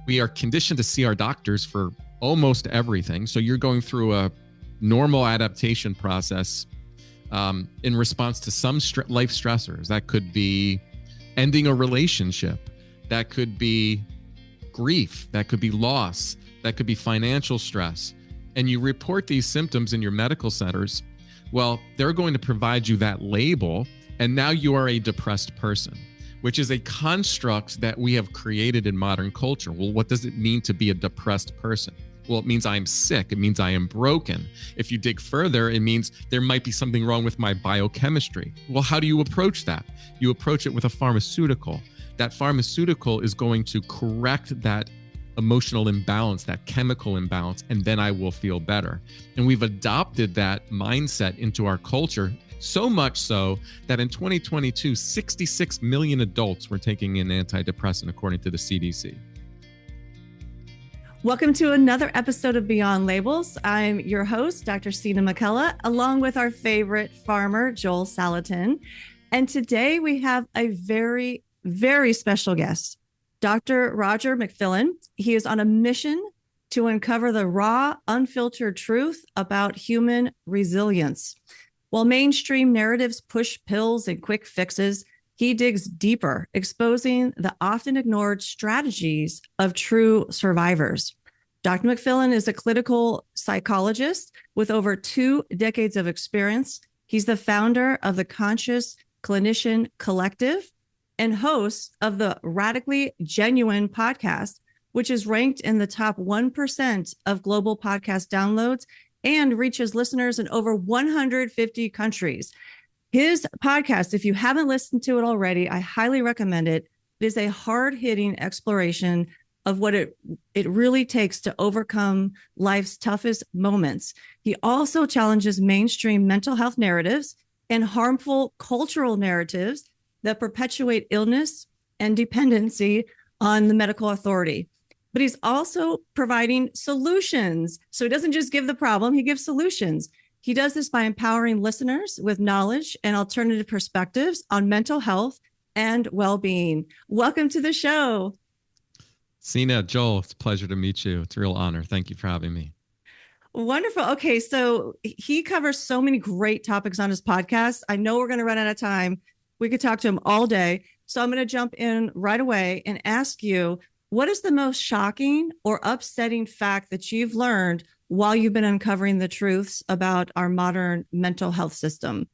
We are conditioned to see our doctors for almost everything. So you're going through a normal adaptation process in response to some life stressors. That could be ending a relationship. That could be grief. That could be loss. That could be financial stress. And you report these symptoms in your medical centers. Well, they're going to provide you that label, and now you are a depressed person, which is a construct that we have created in modern culture. Well, what does it mean to be a depressed person? Well, it means I'm sick. It means I am broken. If you dig further, it means there might be something wrong with my biochemistry. Well, how do you approach that? You approach it with a pharmaceutical. That pharmaceutical is going to correct that emotional imbalance, that chemical imbalance, and then I will feel better. And we've adopted that mindset into our culture, so much so that in 2022, 66 million adults were taking an antidepressant, according to the CDC. Welcome to another episode of Beyond Labels. I'm your host, Dr. Sina McCullough, along with our favorite farmer, Joel Salatin. And today we have a very, very special guest, Dr. Roger McFillin. He is on a mission to uncover the raw, unfiltered truth about human resilience. While mainstream narratives push pills and quick fixes, he digs deeper, exposing the often ignored strategies of true survivors. Dr. McFillin is a clinical psychologist with over 2 decades of experience. He's the founder of the Conscious Clinician Collective and host of the Radically Genuine podcast, which is ranked in the top 1% of global podcast downloads and reaches listeners in over 150 countries. His podcast, if you haven't listened to it already, I highly recommend it. It is a hard-hitting exploration of what it really takes to overcome life's toughest moments. He also challenges mainstream mental health narratives and harmful cultural narratives that perpetuate illness and dependency on the medical authority. But he's also providing solutions. So he doesn't just give the problem, he gives solutions. He does this by empowering listeners with knowledge and alternative perspectives on mental health and well-being. Welcome to the show. Sina, Joel, it's a pleasure to meet you. It's a real honor. Thank you for having me. Wonderful. Okay, so he covers so many great topics on his podcast. I know we're going to run out of time. We could talk to him all day. So I'm going to jump in right away and ask you, what is the most shocking or upsetting fact that you've learned while you've been uncovering the truths about our modern mental health system?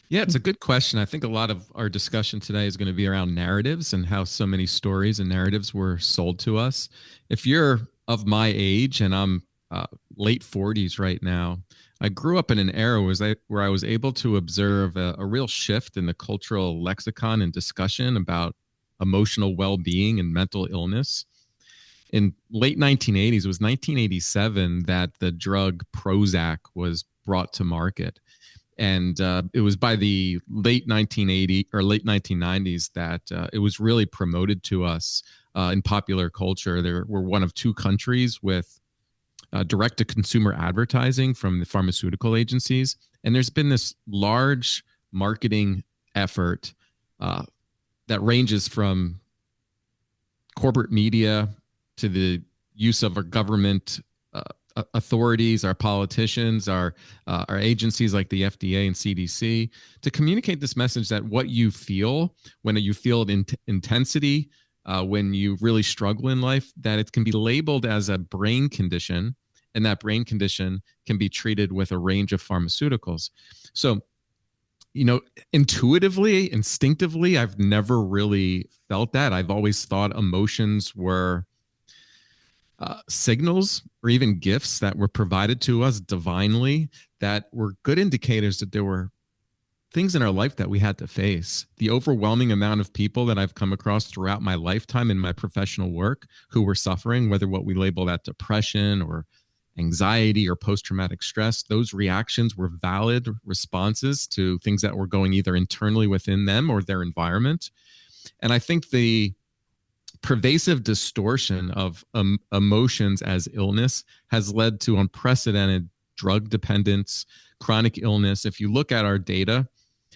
Yeah, it's a good question. I think a lot of our discussion today is going to be around narratives and how so many stories and narratives were sold to us. If you're of my age, and I'm late 40s right now, I grew up in an era where I was able to observe a real shift in the cultural lexicon and discussion about emotional well-being and mental illness. In late 1980s, it was 1987 that the drug Prozac was brought to market. And it was by the late 1980s or late 1990s that it was really promoted to us in popular culture. There were one of 2 countries with direct-to-consumer advertising from the pharmaceutical agencies. And there's been this large marketing effort that ranges from corporate media to the use of our government authorities, our politicians, our agencies like the FDA and CDC, to communicate this message that what you feel, when you feel intensity, when you really struggle in life, that it can be labeled as a brain condition, and that brain condition can be treated with a range of pharmaceuticals. So, intuitively, instinctively, I've never really felt that. I've always thought emotions were signals or even gifts that were provided to us divinely that were good indicators that there were things in our life that we had to face. The overwhelming amount of people that I've come across throughout my lifetime in my professional work who were suffering, whether what we label that depression or anxiety or post-traumatic stress, those reactions were valid responses to things that were going either internally within them or their environment. And I think the pervasive distortion of emotions as illness has led to unprecedented drug dependence, chronic illness. If you look at our data,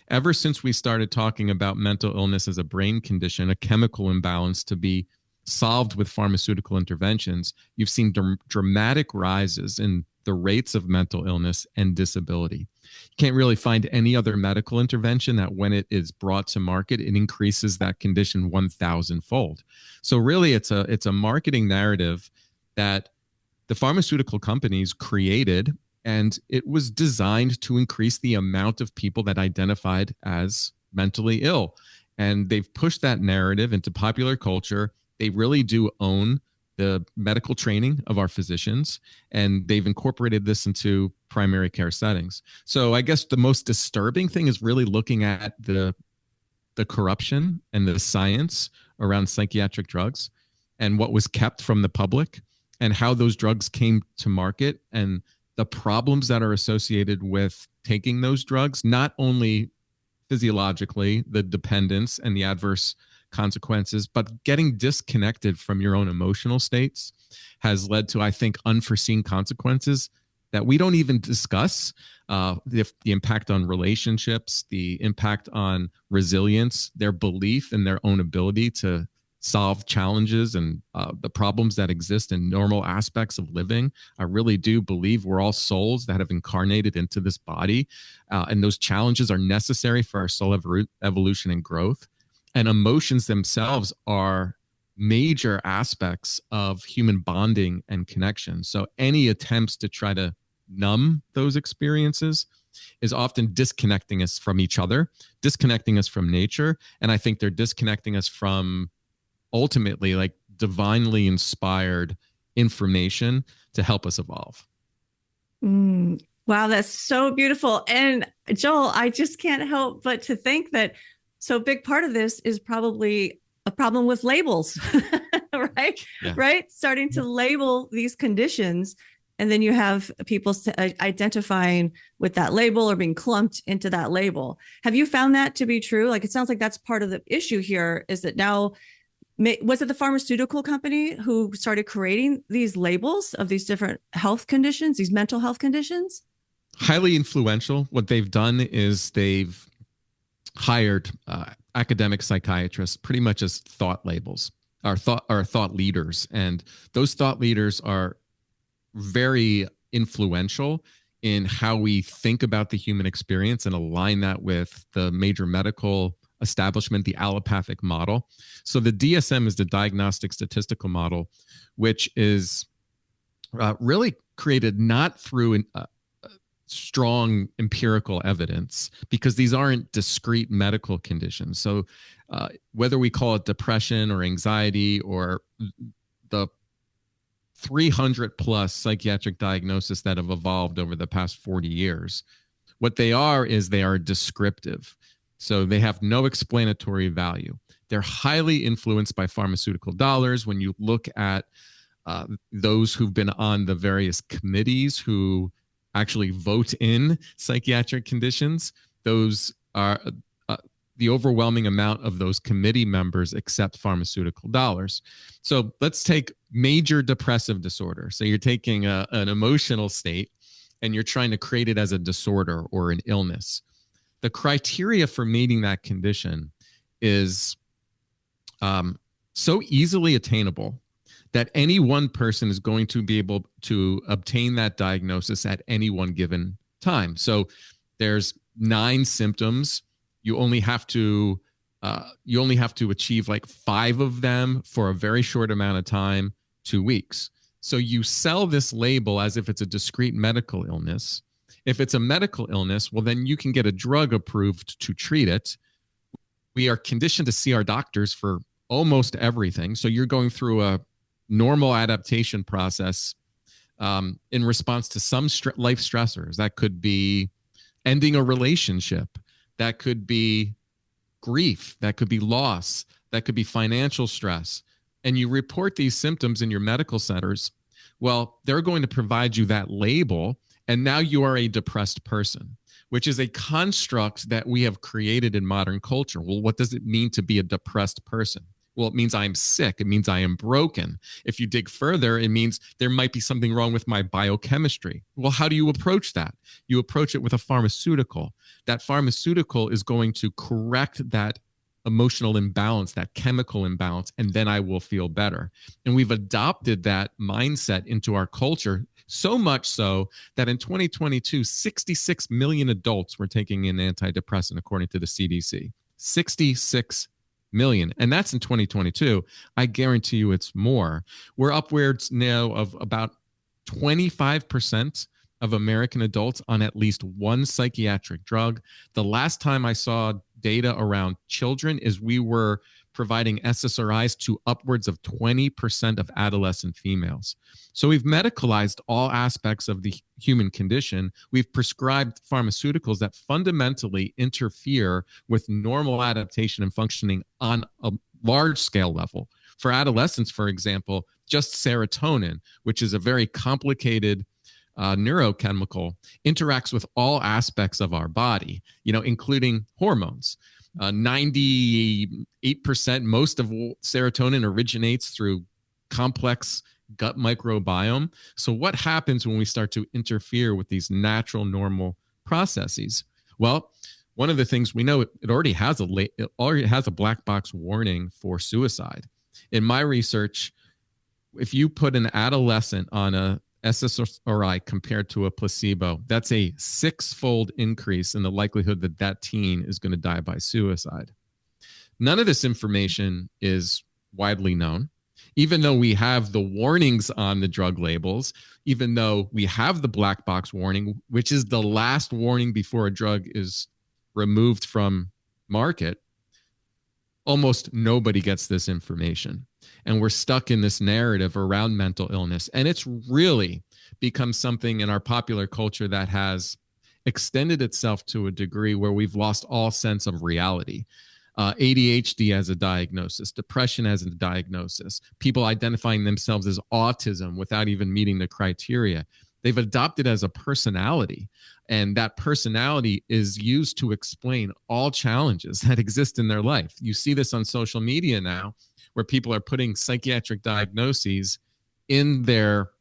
ever since we started talking about mental illness as a brain condition, a chemical imbalance to be solved with pharmaceutical interventions, you've seen dramatic rises in the rates of mental illness and disability. You can't really find any other medical intervention that when it is brought to market, it increases that condition 1,000-fold. So really, it's a marketing narrative that the pharmaceutical companies created, and it was designed to increase the amount of people that identified as mentally ill. And they've pushed that narrative into popular culture. They really do own the medical training of our physicians, and they've incorporated this into primary care settings. So I guess the most disturbing thing is really looking at the corruption and the science around psychiatric drugs and what was kept from the public and how those drugs came to market and the problems that are associated with taking those drugs, not only physiologically, the dependence and the adverse consequences, but getting disconnected from your own emotional states has led to, I think, unforeseen consequences that we don't even discuss. The impact on relationships, the impact on resilience, their belief in their own ability to solve challenges and the problems that exist in normal aspects of living. I really do believe we're all souls that have incarnated into this body, and those challenges are necessary for our soul evolution and growth. And emotions themselves are major aspects of human bonding and connection. So any attempts to try to numb those experiences is often disconnecting us from each other, disconnecting us from nature. And I think they're disconnecting us from ultimately like divinely inspired information to help us evolve. Wow, that's so beautiful. And Joel, I just can't help but to think that so a big part of this is probably a problem with labels, right? Yeah. Right? Starting to label these conditions. And then you have people identifying with that label or being clumped into that label. Have you found that to be true? Like, it sounds like that's part of the issue here is that now, was it the pharmaceutical company who started creating these labels of these different health conditions, these mental health conditions? Highly influential. What they've done is they've hired academic psychiatrists pretty much as thought labels, or thought leaders. And those thought leaders are very influential in how we think about the human experience and align that with the major medical establishment, the allopathic model. So the DSM is the diagnostic statistical model, which is really created not through strong empirical evidence, because these aren't discrete medical conditions. So whether we call it depression or anxiety or the 300 plus psychiatric diagnoses that have evolved over the past 40 years, what they are is they are descriptive. So they have no explanatory value. They're highly influenced by pharmaceutical dollars. When you look at those who've been on the various committees who actually vote in psychiatric conditions, those are the overwhelming amount of those committee members accept pharmaceutical dollars. So let's take major depressive disorder. So you're taking an emotional state and you're trying to create it as a disorder or an illness. The criteria for meeting that condition is so easily attainable that any one person is going to be able to obtain that diagnosis at any one given time. So there's 9 symptoms. You only have to achieve like 5 of them for a very short amount of time, 2 weeks. So you sell this label as if it's a discrete medical illness. If it's a medical illness, well, then you can get a drug approved to treat it. We are conditioned to see our doctors for almost everything. So you're going through a normal adaptation process in response to some life stressors. That could be ending a relationship. That could be grief. That could be loss. That could be financial stress. And you report these symptoms in your medical centers. Well, they're going to provide you that label, and now you are a depressed person, which is a construct that we have created in modern culture. Well, what does it mean to be a depressed person? Well, it means I'm sick. It means I am broken. If you dig further, it means there might be something wrong with my biochemistry. Well, how do you approach that? You approach it with a pharmaceutical. That pharmaceutical is going to correct that emotional imbalance, that chemical imbalance, and then I will feel better. And we've adopted that mindset into our culture, so much so that in 2022, 66 million adults were taking an antidepressant, according to the CDC. 66 million. And that's in 2022. I guarantee you it's more. We're upwards now of about 25% of American adults on at least one psychiatric drug. The last time I saw data around children is we were providing SSRIs to upwards of 20% of adolescent females. So we've medicalized all aspects of the human condition. We've prescribed pharmaceuticals that fundamentally interfere with normal adaptation and functioning on a large scale level. For adolescents, for example, just serotonin, which is a very complicated neurochemical, interacts with all aspects of our body, including hormones. 98%, most of serotonin originates through complex gut microbiome. So what happens when we start to interfere with these natural, normal processes? Well, one of the things we know, it already has a black box warning for suicide. In my research, if you put an adolescent on a SSRI compared to a placebo, that's a 6-fold increase in the likelihood that that teen is going to die by suicide. None of this information is widely known. Even though we have the warnings on the drug labels, even though we have the black box warning, which is the last warning before a drug is removed from market, almost nobody gets this information. And we're stuck in this narrative around mental illness. And it's really become something in our popular culture that has extended itself to a degree where we've lost all sense of reality. ADHD as a diagnosis, depression as a diagnosis, people identifying themselves as autism without even meeting the criteria. They've adopted as a personality, and that personality is used to explain all challenges that exist in their life. You see this on social media now, where people are putting psychiatric diagnoses in their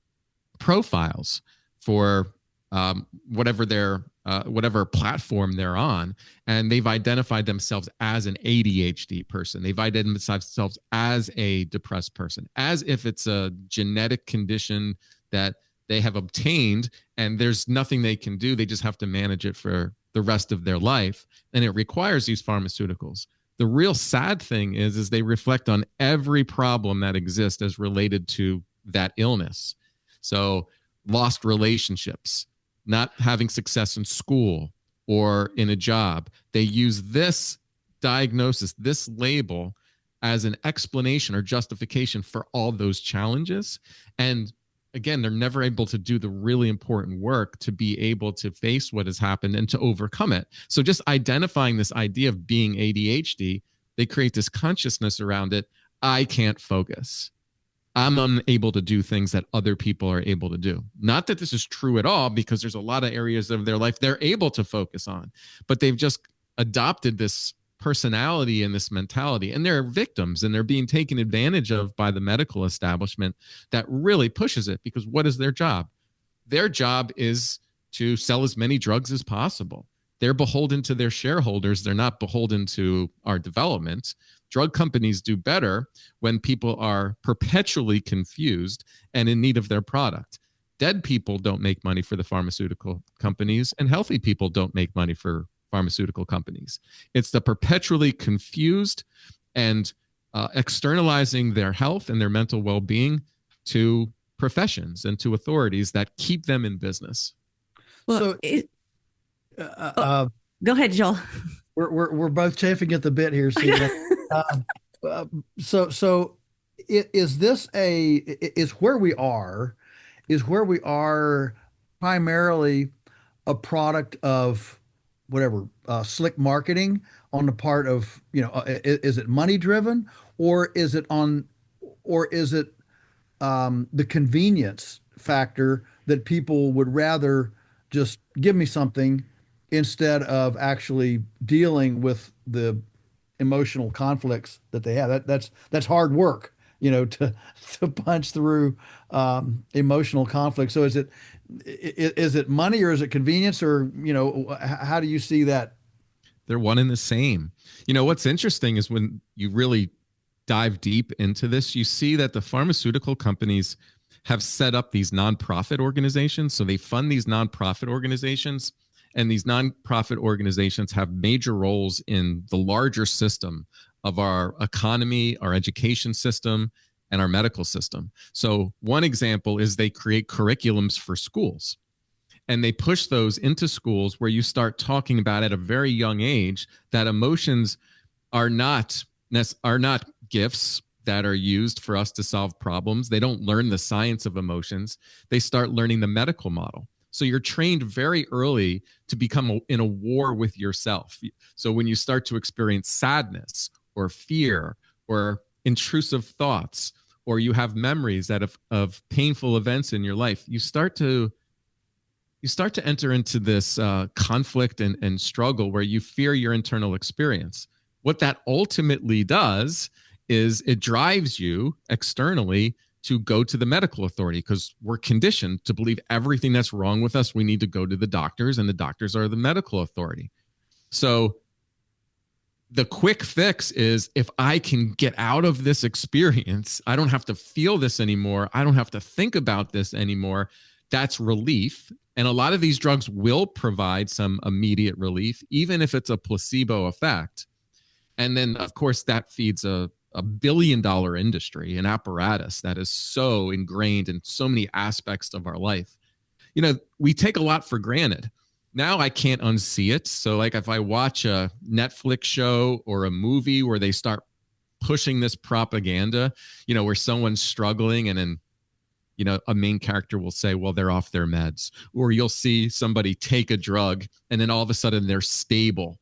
profiles for whatever platform they're on, and they've identified themselves as an ADHD person. They've identified themselves as a depressed person, as if it's a genetic condition that they have obtained and there's nothing they can do. They just have to manage it for the rest of their life, and it requires these pharmaceuticals. The real sad thing is they reflect on every problem that exists as related to that illness. So lost relationships, not having success in school or in a job. They use this diagnosis, this label, as an explanation or justification for all those challenges. And again, they're never able to do the really important work to be able to face what has happened and to overcome it. So just identifying this idea of being ADHD, they create this consciousness around it. I can't focus. I'm unable to do things that other people are able to do. Not that this is true at all, because there's a lot of areas of their life they're able to focus on, but they've just adopted this personality and this mentality, and they're victims, and they're being taken advantage of by the medical establishment that really pushes it. Because what is their job? Their job is to sell as many drugs as possible. They're beholden to their shareholders. They're not beholden to our development. Drug companies do better when people are perpetually confused and in need of their product. Dead people don't make money for the pharmaceutical companies, and healthy people don't make money for pharmaceutical companies. It's the perpetually confused and externalizing their health and their mental well-being to professions and to authorities that keep them in business. Well, go ahead, Joel. We're both chafing at the bit here, Steve. So is where we are primarily a product of whatever slick marketing on the part of, is it money driven, or is it the convenience factor that people would rather just give me something instead of actually dealing with the emotional conflicts that they have? That's hard work, to punch through emotional conflict. So is it money, or is it convenience, or how do you see that? They're one and the same. What's interesting is when you really dive deep into this, you see that the pharmaceutical companies have set up these nonprofit organizations. So they fund these nonprofit organizations, and these nonprofit organizations have major roles in the larger system of our economy, our education system, and our medical system. So one example is they create curriculums for schools, and they push those into schools where you start talking about at a very young age that emotions are not gifts that are used for us to solve problems. They don't learn the science of emotions. They start learning the medical model. So you're trained very early to become in a war with yourself. So when you start to experience sadness or fear or intrusive thoughts, or you have memories of painful events in your life, you start to enter into this conflict and struggle where you fear your internal experience. What that ultimately does is it drives you externally to go to the medical authority, because we're conditioned to believe everything that's wrong with us, we need to go to the doctors, and the doctors are the medical authority. So the quick fix is, if I can get out of this experience, I don't have to feel this anymore, I don't have to think about this anymore, that's relief. And a lot of these drugs will provide some immediate relief, even if it's a placebo effect. And then, of course, that feeds a billion-dollar industry, an apparatus that is so ingrained in so many aspects of our life. We take a lot for granted. Now I can't unsee it. So like if I watch a Netflix show or a movie where they start pushing this propaganda, where someone's struggling, and then, a main character will say, well, they're off their meds. Or you'll see somebody take a drug and then all of a sudden they're stable.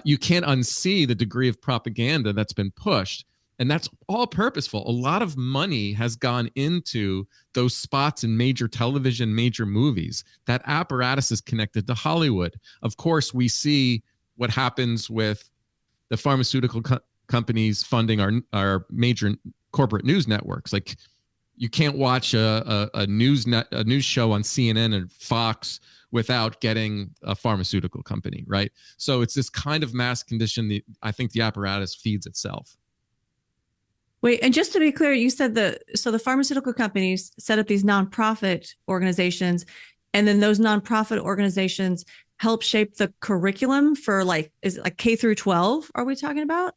You can't unsee the degree of propaganda that's been pushed. And that's all purposeful. A lot of money has gone into those spots in major television, major movies. That apparatus is connected to Hollywood. Of course, we see what happens with the pharmaceutical companies funding our major corporate news networks. Like, you can't watch a news show on CNN and Fox without getting a pharmaceutical company, right? So it's this kind of mass condition that I think the apparatus feeds itself. Wait, and just to be clear, you said the pharmaceutical companies set up these nonprofit organizations, and then those nonprofit organizations help shape the curriculum for, like, is it like K through 12? Are we talking about?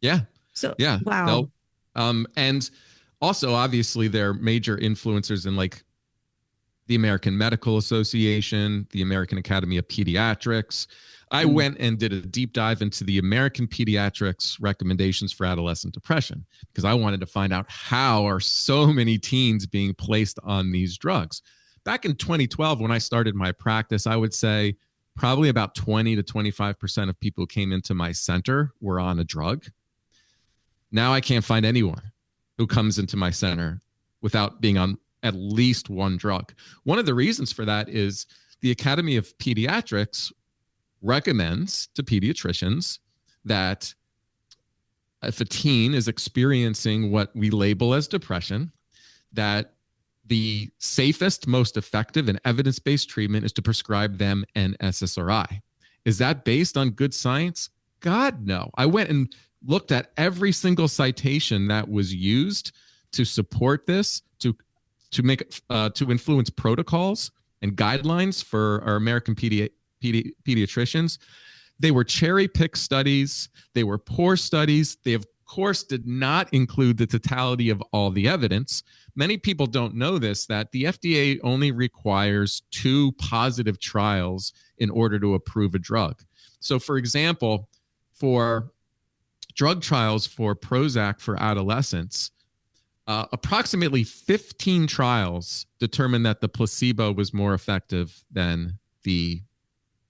Yeah. So yeah. Wow. And also, obviously, they're major influencers in, like, the American Medical Association, the American Academy of Pediatrics. I went and did a deep dive into the American Pediatrics recommendations for adolescent depression, because I wanted to find out how are so many teens being placed on these drugs. Back in 2012, when I started my practice, I would say probably about 20 to 25% of people who came into my center were on a drug. Now I can't find anyone who comes into my center without being on at least one drug. One of the reasons for that is the Academy of Pediatrics recommends to pediatricians that if a teen is experiencing what we label as depression, that the safest, most effective, and evidence-based treatment is to prescribe them an SSRI. Is that based on good science? God, no. I went and looked at every single citation that was used to support this, to influence protocols and guidelines for our American pediatricians. They were cherry-picked studies. They were poor studies. They, of course, did not include the totality of all the evidence. Many people don't know this, that the FDA only requires 2 positive trials in order to approve a drug. So, for example, for drug trials for Prozac for adolescents, approximately 15 trials determined that the placebo was more effective than the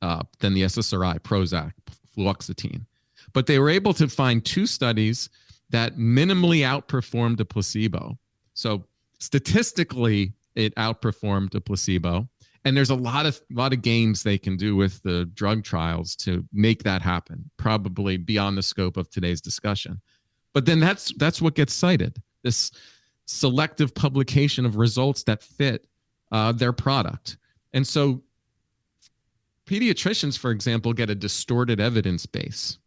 SSRI, Prozac, fluoxetine. But they were able to find 2 studies that minimally outperformed a placebo. So statistically, it outperformed a placebo. And there's a lot of games they can do with the drug trials to make that happen, probably beyond the scope of today's discussion. But then that's what gets cited, this selective publication of results that fit their product. And so pediatricians, for example, get a distorted evidence base.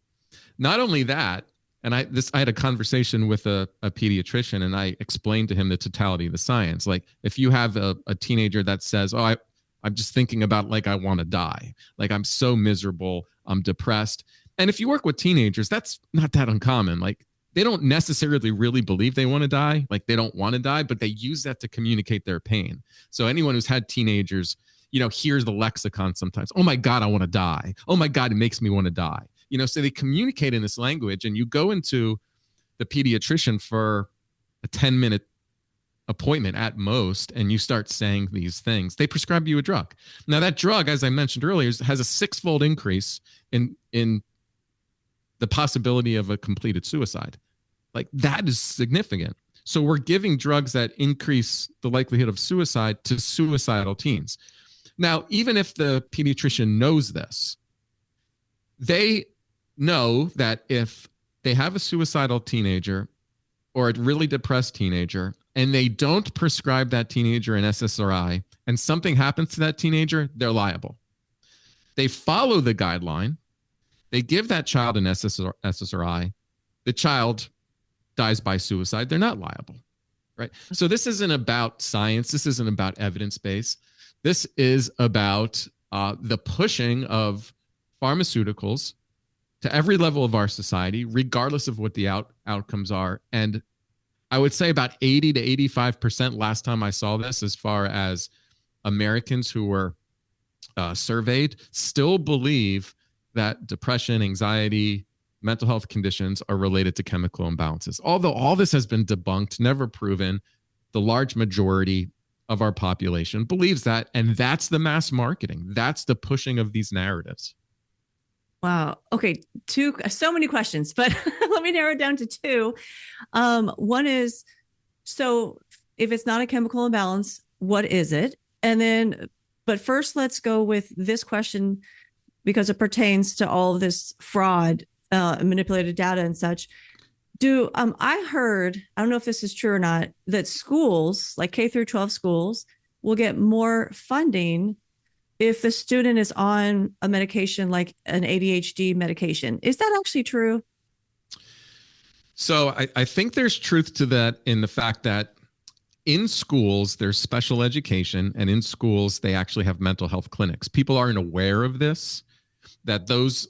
Not only that, and I had a conversation with a pediatrician, and I explained to him the totality of the science. Like, if you have a teenager that says, "Oh, I'm just thinking about, like, I want to die. Like, I'm so miserable. I'm depressed." And if you work with teenagers, that's not that uncommon. Like, they don't necessarily really believe they want to die. Like, they don't want to die, but they use that to communicate their pain. So anyone who's had teenagers, hears the lexicon sometimes. "Oh my God, I want to die. Oh my God, it makes me want to die." So they communicate in this language, and you go into the pediatrician for a 10-minute appointment at most, and you start saying these things. They prescribe you a drug. Now, that drug, as I mentioned earlier, has a 6-fold increase in the possibility of a completed suicide. Like, that is significant. So we're giving drugs that increase the likelihood of suicide to suicidal teens. Now, even if the pediatrician knows this, they know that if they have a suicidal teenager or a really depressed teenager, and they don't prescribe that teenager an SSRI, and something happens to that teenager, they're liable. They follow the guideline. They give that child an SSRI. The child dies by suicide. They're not liable, right? So this isn't about science. This isn't about evidence base. This is about the pushing of pharmaceuticals to every level of our society, regardless of what the outcomes are. And I would say about 80 to 85% last time I saw this, as far as Americans who were surveyed, still believe that depression, anxiety, mental health conditions are related to chemical imbalances. Although all this has been debunked, never proven, the large majority of our population believes that, and that's the mass marketing. That's the pushing of these narratives. Wow. Okay. So many questions, but let me narrow it down to two. One is, so if it's not a chemical imbalance, what is it? And then, but first, let's go with this question because it pertains to all of this fraud, manipulated data and such. I heard, I don't know if this is true or not, that schools like K through 12 schools will get more funding if the student is on a medication like an ADHD medication. Is that actually true? So I think there's truth to that, in the fact that in schools, there's special education, and in schools, they actually have mental health clinics. People aren't aware of this, that those,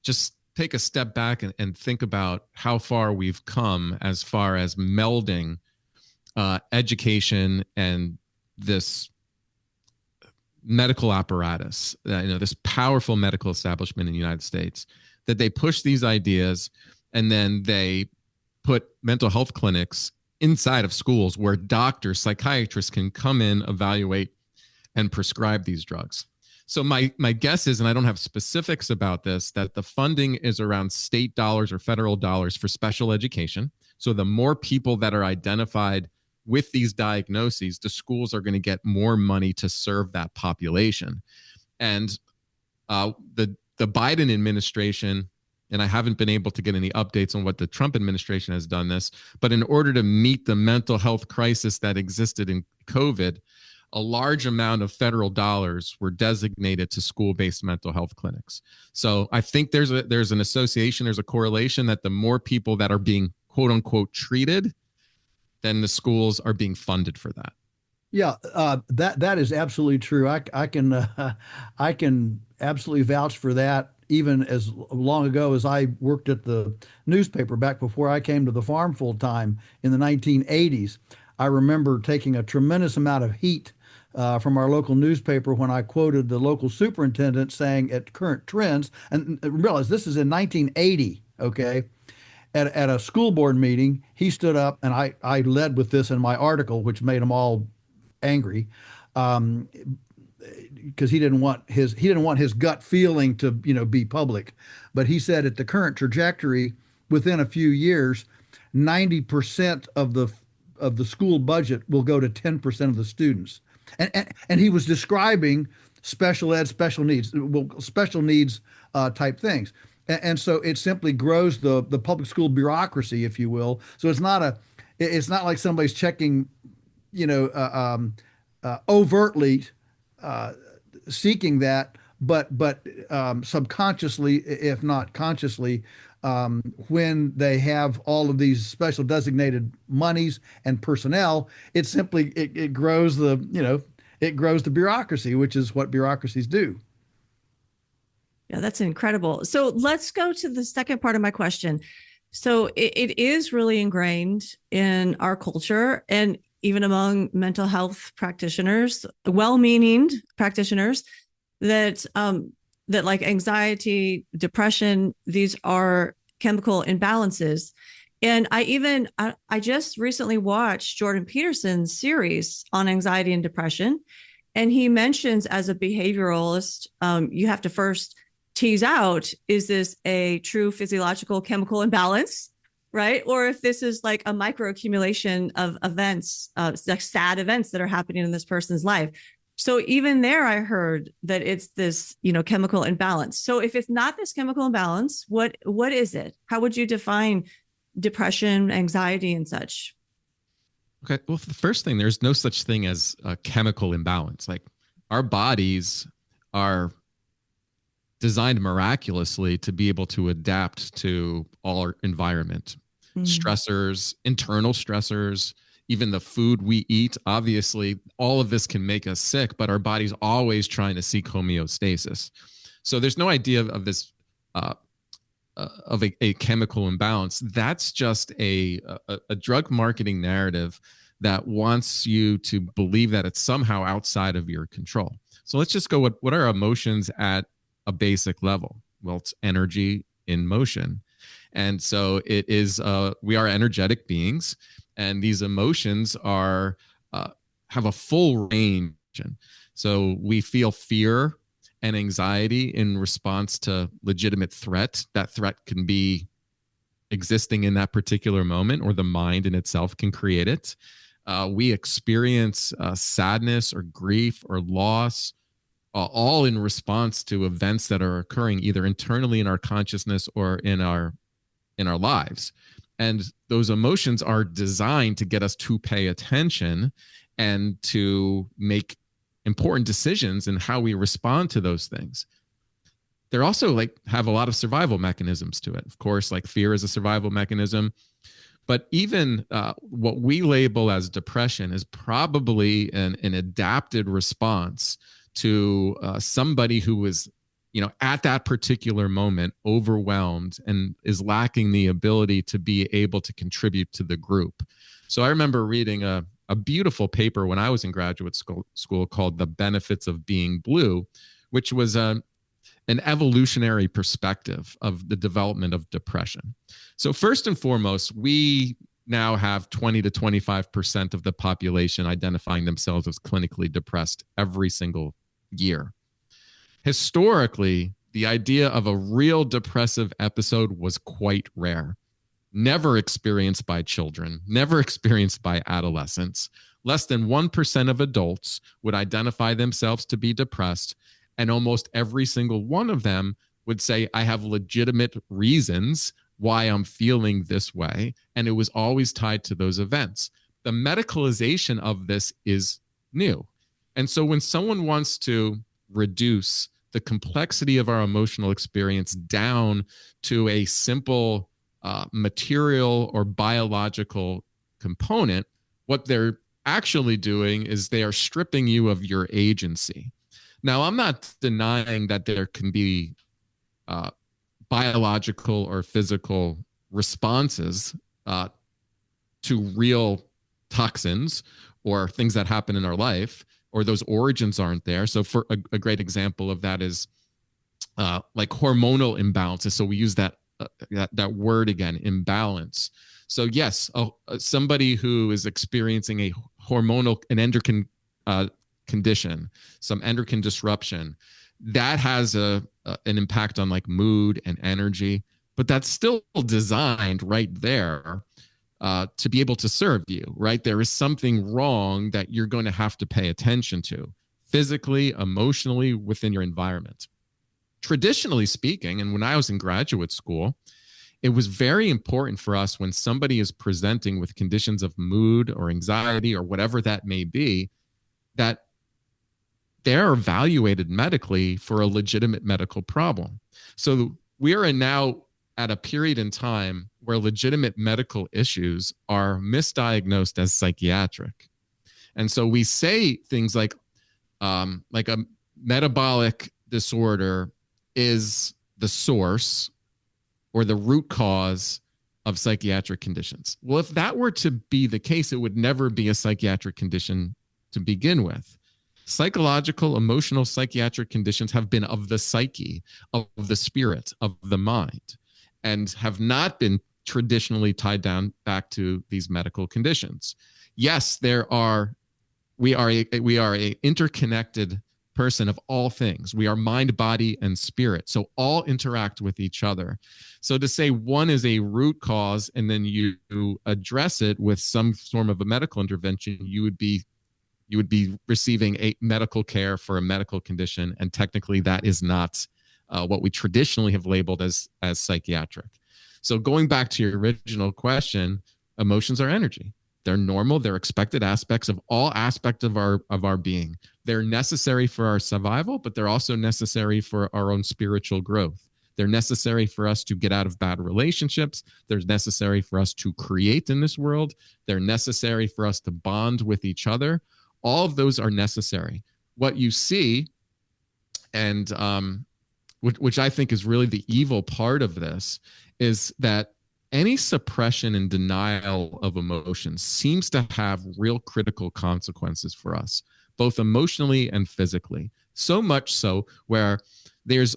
just take a step back and think about how far we've come as far as melding education and this medical apparatus, this powerful medical establishment in the United States, that they push these ideas, and then they put mental health clinics inside of schools where doctors, psychiatrists can come in, evaluate, and prescribe these drugs. So my guess is, and I don't have specifics about this, that the funding is around state dollars or federal dollars for special education. So the more people that are identified with these diagnoses, the schools are going to get more money to serve that population. And the Biden administration, and I haven't been able to get any updates on what the Trump administration has done this, but in order to meet the mental health crisis that existed in COVID, a large amount of federal dollars were designated to school-based mental health clinics. So I think there's an association, there's a correlation, that the more people that are being quote unquote treated, then the schools are being funded for that. Yeah, that is absolutely true. I can absolutely vouch for that. Even as long ago as I worked at the newspaper back before I came to the farm full time in the 1980s, I remember taking a tremendous amount of heat from our local newspaper when I quoted the local superintendent saying, at current trends, and realize this is in 1980, okay? At a school board meeting, he stood up, and I led with this in my article, which made them all angry, because he didn't want his gut feeling to be public. But he said, at the current trajectory, within a few years, 90% of the school budget will go to 10% of the students, and he was describing special ed, special needs type things. And so it simply grows the public school bureaucracy, if you will. So it's not like somebody's checking, overtly seeking that, but subconsciously, if not consciously, when they have all of these special designated monies and personnel, it simply it grows the it grows the bureaucracy, which is what bureaucracies do. Yeah, that's incredible. So let's go to the second part of my question. So it is really ingrained in our culture and even among mental health practitioners, well-meaning practitioners, that that like anxiety, depression, these are chemical imbalances. And I just recently watched Jordan Peterson's series on anxiety and depression, and he mentions, as a behavioralist, you have to first tease out, is this a true physiological chemical imbalance, right? Or if this is like a microaccumulation of events, like sad events that are happening in this person's life. So even there, I heard that it's this, chemical imbalance. So if it's not this chemical imbalance, what is it? How would you define depression, anxiety, and such? Okay. Well, the first thing, there's no such thing as a chemical imbalance. Like, our bodies are designed miraculously to be able to adapt to all our environment, stressors, internal stressors, even the food we eat. Obviously, all of this can make us sick, but our body's always trying to seek homeostasis. So there's no idea of this of a chemical imbalance. That's just a drug marketing narrative that wants you to believe that it's somehow outside of your control. So let's just go, what are emotions at a basic level? Well, it's energy in motion. And so it is, we are energetic beings, and these emotions are, have a full range. So we feel fear and anxiety in response to legitimate threat. That threat can be existing in that particular moment, or the mind in itself can create it. We experience sadness or grief or loss, all in response to events that are occurring either internally in our consciousness or in our lives. And those emotions are designed to get us to pay attention and to make important decisions in how we respond to those things. They're also like have a lot of survival mechanisms to it. Of course, like fear is a survival mechanism, but even what we label as depression is probably an adapted response to somebody who was, at that particular moment overwhelmed and is lacking the ability to be able to contribute to the group. So I remember reading a beautiful paper when I was in graduate school called "The Benefits of Being Blue," which was an evolutionary perspective of the development of depression. So first and foremost, we now have 20 to 25% of the population identifying themselves as clinically depressed every single year. Historically, the idea of a real depressive episode was quite rare. Never experienced by children, never experienced by adolescents. Less than 1% of adults would identify themselves to be depressed, and almost every single one of them would say, I have legitimate reasons why I'm feeling this way, and it was always tied to those events. The medicalization of this is new. And so when someone wants to reduce the complexity of our emotional experience down to a simple material or biological component, what they're actually doing is they are stripping you of your agency. Now, I'm not denying that there can be biological or physical responses to real toxins or things that happen in our life, or those origins aren't there. So for a great example of that is like hormonal imbalances. So we use that word again, imbalance. So yes, somebody who is experiencing an endocrine condition, some endocrine disruption, that has an impact on like mood and energy, but that's still designed right there to be able to serve you, right? There is something wrong that you're going to have to pay attention to physically, emotionally, within your environment. Traditionally speaking, and when I was in graduate school, it was very important for us when somebody is presenting with conditions of mood or anxiety or whatever that may be, that they're evaluated medically for a legitimate medical problem. So we are now at a period in time where legitimate medical issues are misdiagnosed as psychiatric. And so we say things like a metabolic disorder is the source or the root cause of psychiatric conditions. Well, if that were to be the case, it would never be a psychiatric condition to begin with. Psychological, emotional, psychiatric conditions have been of the psyche, of the spirit, of the mind, and have not been traditionally tied down back to these medical conditions. Yes, we are a interconnected person of all things. We are mind, body, and spirit. So all interact with each other. So to say one is a root cause and then you address it with some form of a medical intervention, you would be receiving a medical care for a medical condition, and technically that is not what we traditionally have labeled as psychiatric. So going back to your original question, emotions are energy. They're normal. They're expected aspects of all aspects of our being. They're necessary for our survival, but they're also necessary for our own spiritual growth. They're necessary for us to get out of bad relationships. They're necessary for us to create in this world. They're necessary for us to bond with each other. All of those are necessary. What you see, and which I think is really the evil part of this, is that any suppression and denial of emotions seems to have real critical consequences for us, both emotionally and physically. So much so where there's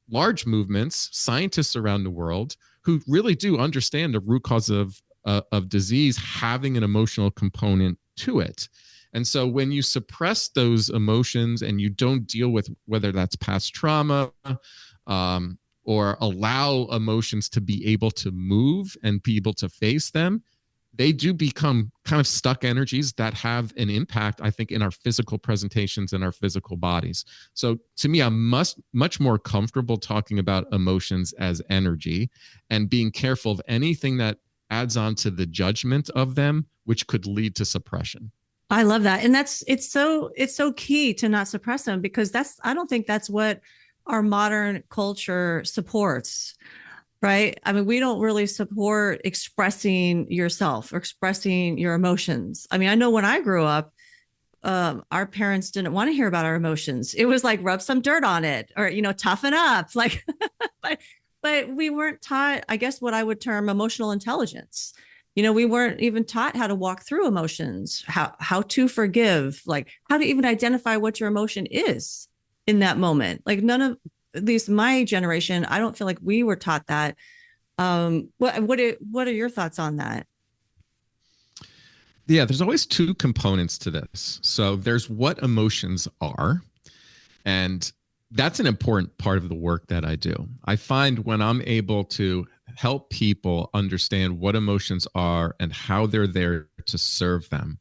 large movements, scientists around the world, who really do understand the root cause of disease having an emotional component to it. And so when you suppress those emotions and you don't deal with whether that's past trauma, or allow emotions to be able to move and be able to face them, they do become kind of stuck energies that have an impact, I think, in our physical presentations and our physical bodies. So to me, I'm much more comfortable talking about emotions as energy and being careful of anything that adds on to the judgment of them, which could lead to suppression. I love that. And it's so key to not suppress them, because I don't think that's what our modern culture supports, right? I mean, we don't really support expressing yourself or expressing your emotions. I mean, I know when I grew up, our parents didn't want to hear about our emotions. It was like, rub some dirt on it, or, toughen up. Like, but we weren't taught, I guess, what I would term emotional intelligence. We weren't even taught how to walk through emotions, how to forgive, like how to even identify what your emotion is in that moment. Like none of, at least my generation, I don't feel like we were taught that. What are your thoughts on that? Yeah, there's always two components to this. So there's what emotions are, and that's an important part of the work that I do. I find when I'm able to help people understand what emotions are and how they're there to serve them,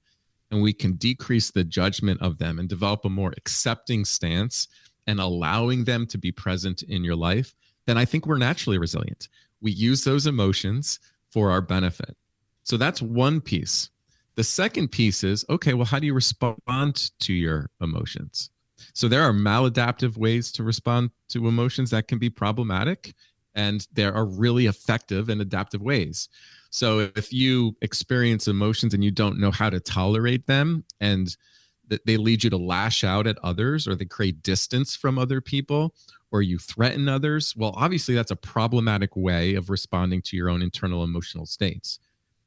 and we can decrease the judgment of them and develop a more accepting stance and allowing them to be present in your life, then I think we're naturally resilient. We use those emotions for our benefit. So that's one piece. The second piece is, okay, well, how do you respond to your emotions? So there are maladaptive ways to respond to emotions that can be problematic, and there are really effective and adaptive ways. So if you experience emotions and you don't know how to tolerate them, and that they lead you to lash out at others, or they create distance from other people, or you threaten others, well, obviously that's a problematic way of responding to your own internal emotional states.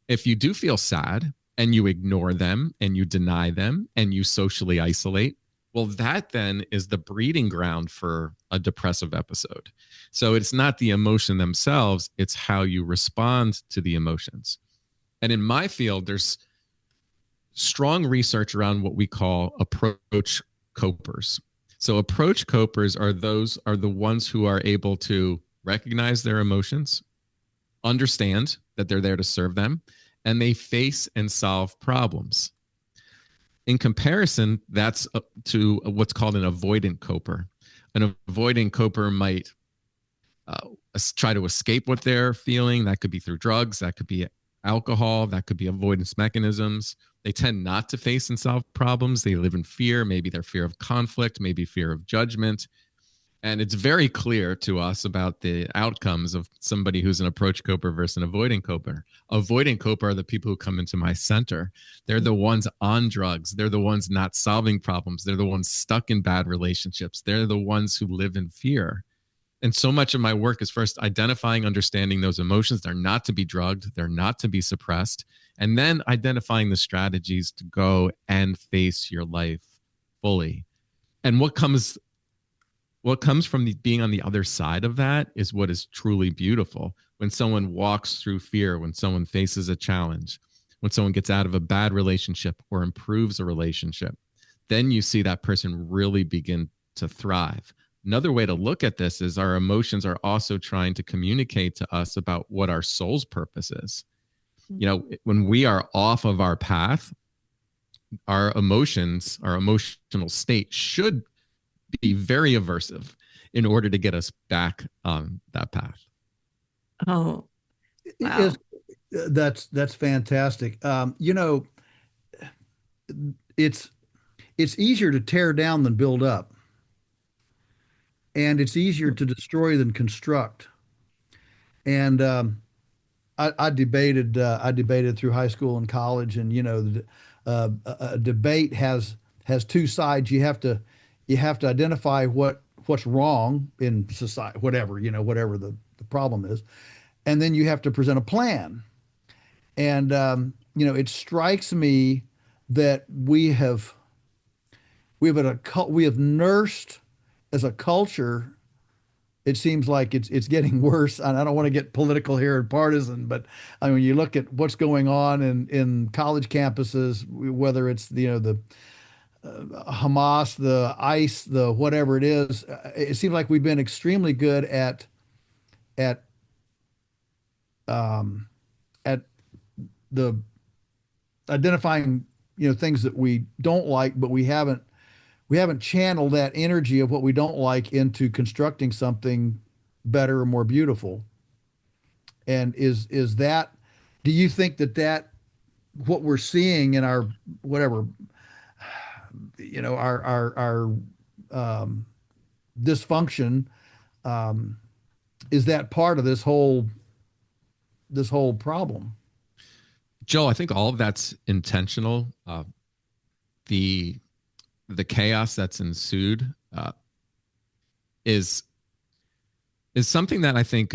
If you do feel sad and you ignore them and you deny them and you socially isolate, well, that then is the breeding ground for a depressive episode. So it's not the emotion themselves, it's how you respond to the emotions. And in my field, there's strong research around what we call approach copers. So approach copers are the ones who are able to recognize their emotions, understand that they're there to serve them, and they face and solve problems. In comparison, that's to what's called an avoidant coper. An avoidant coper might try to escape what they're feeling. That could be through drugs, that could be alcohol, that could be avoidance mechanisms, They tend not to face and solve problems. They live in fear, maybe their fear of conflict, maybe fear of judgment. And it's very clear to us about the outcomes of somebody who's an approach coper versus an avoidant coper. Avoidant coper are the people who come into my center. They're the ones on drugs. They're the ones not solving problems. They're the ones stuck in bad relationships. They're the ones who live in fear. And so much of my work is first identifying, understanding those emotions. They're not to be drugged. They're not to be suppressed. And then identifying the strategies to go and face your life fully. And what comes from being on the other side of that is what is truly beautiful. When someone walks through fear, when someone faces a challenge, when someone gets out of a bad relationship or improves a relationship, then you see that person really begin to thrive. Another way to look at this is our emotions are also trying to communicate to us about what our soul's purpose is. When we are off of our path, our emotions, our emotional state should be very aversive in order to get us back on that path. Oh, wow. That's fantastic. It's easier to tear down than build up, and it's easier to destroy than construct. And I debated through high school and college, and a debate has two sides. You have to identify what's wrong in society, whatever the problem is, and then you have to present a plan. And it strikes me that we have nursed as a culture. It seems like it's getting worse. And I don't want to get political here and partisan, but I mean, you look at what's going on in college campuses, whether it's the Hamas, the ICE, the whatever it is. It seems like we've been extremely good at the identifying things that we don't like, but we haven't channeled that energy of what we don't like into constructing something better or more beautiful. And is that, do you think that what we're seeing in our whatever, our dysfunction, is that part of this whole problem? Joel, I think all of that's intentional. The chaos that's ensued is something that I think.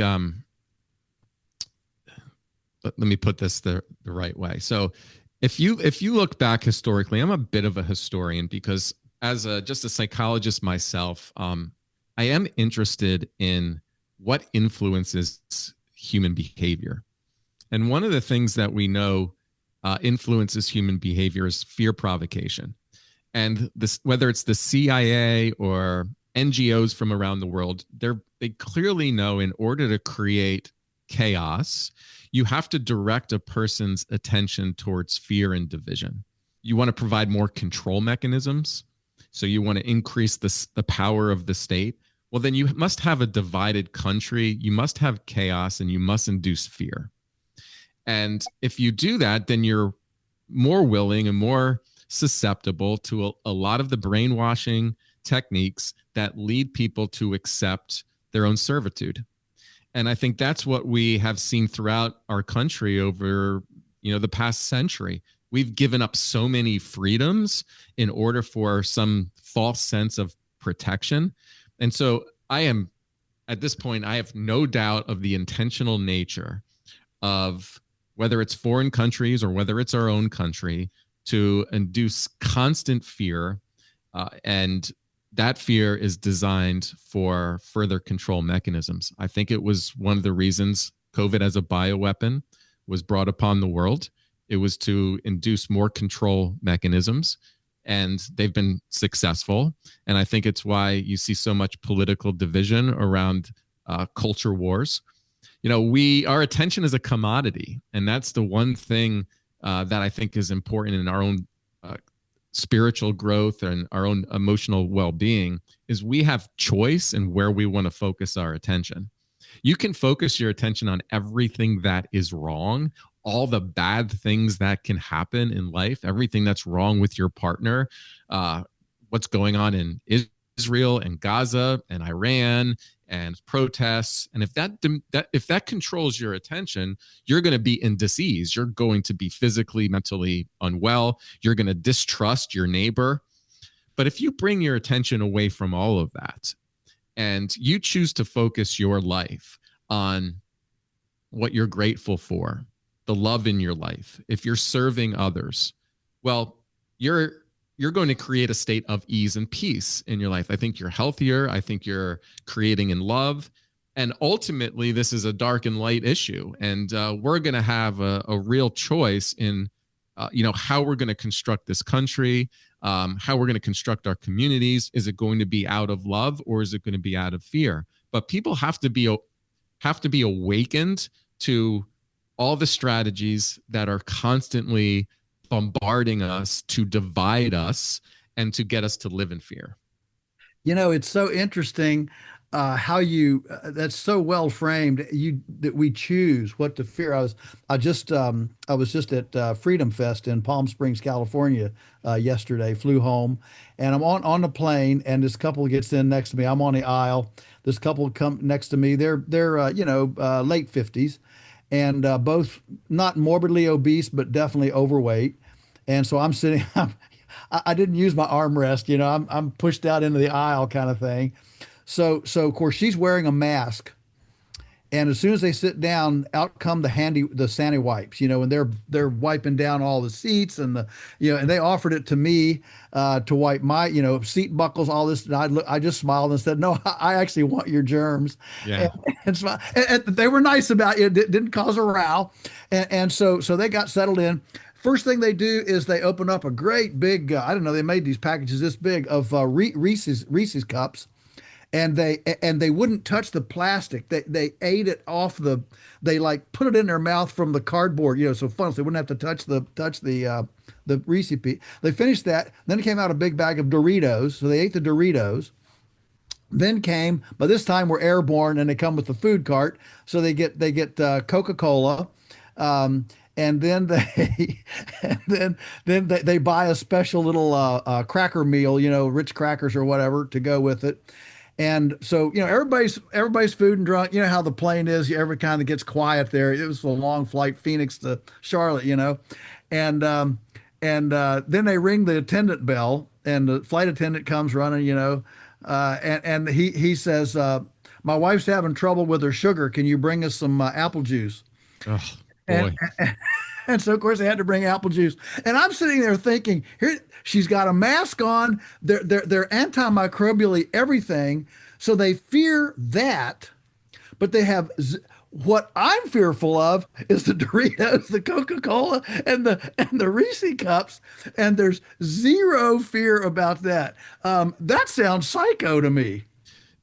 Let me put this the right way. So, if you look back historically, I'm a bit of a historian because as just a psychologist myself, I am interested in what influences human behavior. And one of the things that we know influences human behavior is fear provocation. And this, whether it's the CIA or NGOs from around the world, they clearly know in order to create chaos, you have to direct a person's attention towards fear and division. You want to provide more control mechanisms. So you want to increase the power of the state. Well, then you must have a divided country. You must have chaos and you must induce fear. And if you do that, then you're more willing and more susceptible to a lot of the brainwashing techniques that lead people to accept their own servitude. And I think that's what we have seen throughout our country over, the past century. We've given up so many freedoms in order for some false sense of protection. And so at this point, I have no doubt of the intentional nature of whether it's foreign countries or whether it's our own country to induce constant fear. And that fear is designed for further control mechanisms. I think it was one of the reasons COVID as a bioweapon was brought upon the world. It was to induce more control mechanisms, and they've been successful. And I think it's why you see so much political division around culture wars. Our attention is a commodity, and that's the one thing that I think is important in our own spiritual growth and our own emotional well-being is we have choice in where we want to focus our attention. You can focus your attention on everything that is wrong, all the bad things that can happen in life, everything that's wrong with your partner, what's going on in Israel and Gaza and Iran and protests. And if that controls your attention, you're going to be in disease. You're going to be physically, mentally unwell. You're going to distrust your neighbor. But if you bring your attention away from all of that and you choose to focus your life on what you're grateful for, the love in your life, if you're serving others, well, you're going to create a state of ease and peace in your life. I think you're healthier. I think you're creating in love. And ultimately, this is a dark and light issue. And we're going to have a real choice in, how we're going to construct this country, how we're going to construct our communities. Is it going to be out of love or is it going to be out of fear? But people have to be awakened to all the strategies that are constantly bombarding us to divide us and to get us to live in fear. It's so interesting how you that's so well framed. That we choose what to fear. I was just at Freedom Fest in Palm Springs, California yesterday. Flew home, and I'm on the plane, and this couple gets in next to me. I'm on the aisle. This couple come next to me. They're late 50s, and both not morbidly obese, but definitely overweight. And so I'm sitting. I didn't use my armrest. I'm pushed out into the aisle kind of thing. So of course she's wearing a mask, and as soon as they sit down, out come the Sani wipes, and they're wiping down all the seats and and they offered it to me to wipe my seat buckles, all this. And I just smiled and said, no, I actually want your germs. Yeah. And they were nice about it. It didn't cause a row, and so they got settled in. First thing they do is they open up a great big, I don't know, they made these packages this big of Reese's cups, and they wouldn't touch the plastic. They ate it off they like put it in their mouth from the cardboard, so fun, so they wouldn't have to touch the Reese piece. They finished that, then it came out a big bag of Doritos, so they ate the Doritos. Then came, but this time we're airborne and they come with the food cart, so they get Coca-Cola. And then they buy a special little cracker meal, Ritz crackers or whatever to go with it. And so, everybody's food and drunk. You know how the plane is. Every kind of gets quiet there. It was a long flight, Phoenix to Charlotte, and then they ring the attendant bell, and the flight attendant comes running, and he says, my wife's having trouble with her sugar. Can you bring us some apple juice? Oh, boy. And so, of course, they had to bring apple juice. And I'm sitting there thinking, here, she's got a mask on. They're antimicrobially everything. So they fear that. But they have what I'm fearful of is the Doritos, the Coca-Cola, and the Reese cups. And there's zero fear about that. That sounds psycho to me.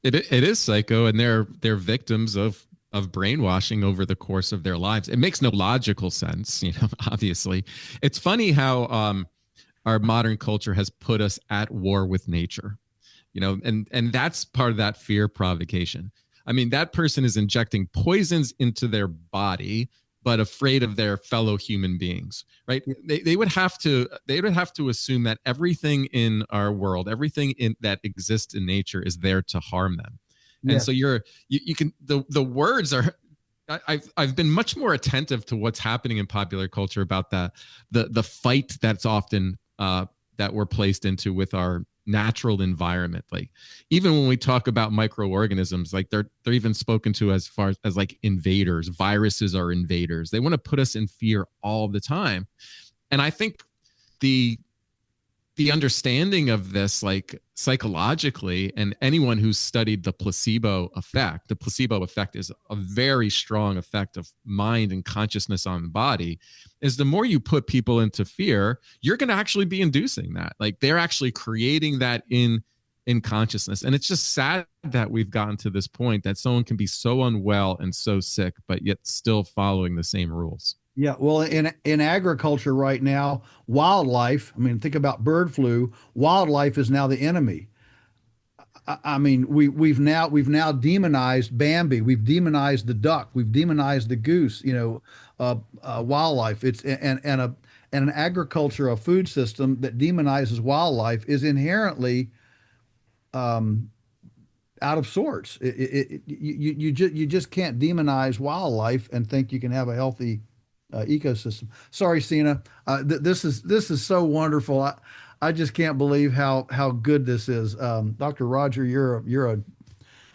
It is psycho, and they're victims of brainwashing over the course of their lives. It makes no logical sense, obviously. It's funny how our modern culture has put us at war with nature, and that's part of that fear provocation. I mean, that person is injecting poisons into their body, but afraid of their fellow human beings, right? They would have to assume that everything in our world, everything that exists in nature is there to harm them. And Yes. so you can, the words are, I've been much more attentive to what's happening in popular culture about the fight that's often that we're placed into with our natural environment. Like even when we talk about microorganisms, like they're even spoken to as far as like invaders. Viruses are invaders. They want to put us in fear all the time. And I think the understanding of this, like psychologically, and anyone who's studied the placebo effect is a very strong effect of mind and consciousness on the body, is the more you put people into fear, you're going to actually be inducing that. Like they're actually creating that in consciousness. And it's just sad that we've gotten to this point that someone can be so unwell and so sick, but yet still following the same rules. Yeah, well, in agriculture right now, wildlife, I mean, think about bird flu, wildlife is now the enemy. I mean, we've now demonized Bambi, we've demonized the duck, we've demonized the goose, wildlife. It's and an agriculture, a food system that demonizes wildlife is inherently out of sorts. You just can't demonize wildlife and think you can have a healthy ecosystem. Sorry, Sina. This is so wonderful. I just can't believe how good this is. Dr. Roger, you're a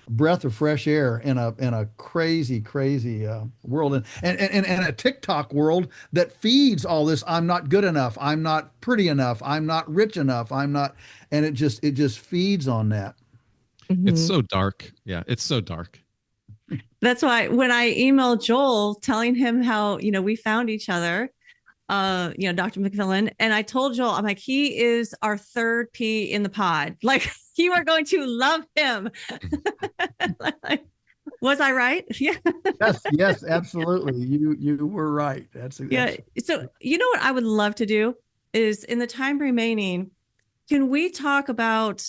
breath of fresh air in a crazy world, and a TikTok world that feeds all this. I'm not good enough. I'm not pretty enough. I'm not rich enough. I'm not, and it just feeds on that. It's Mhm. so dark. Yeah, it's so dark. That's why when I emailed Joel telling him how, we found each other, Dr. McFillin, and I told Joel, I'm like, he is our third P in the pod. Like, you are going to love him. Was I right? Yeah. Yes, absolutely. You were right. Yeah. So, you know what I would love to do is in the time remaining, can we talk about,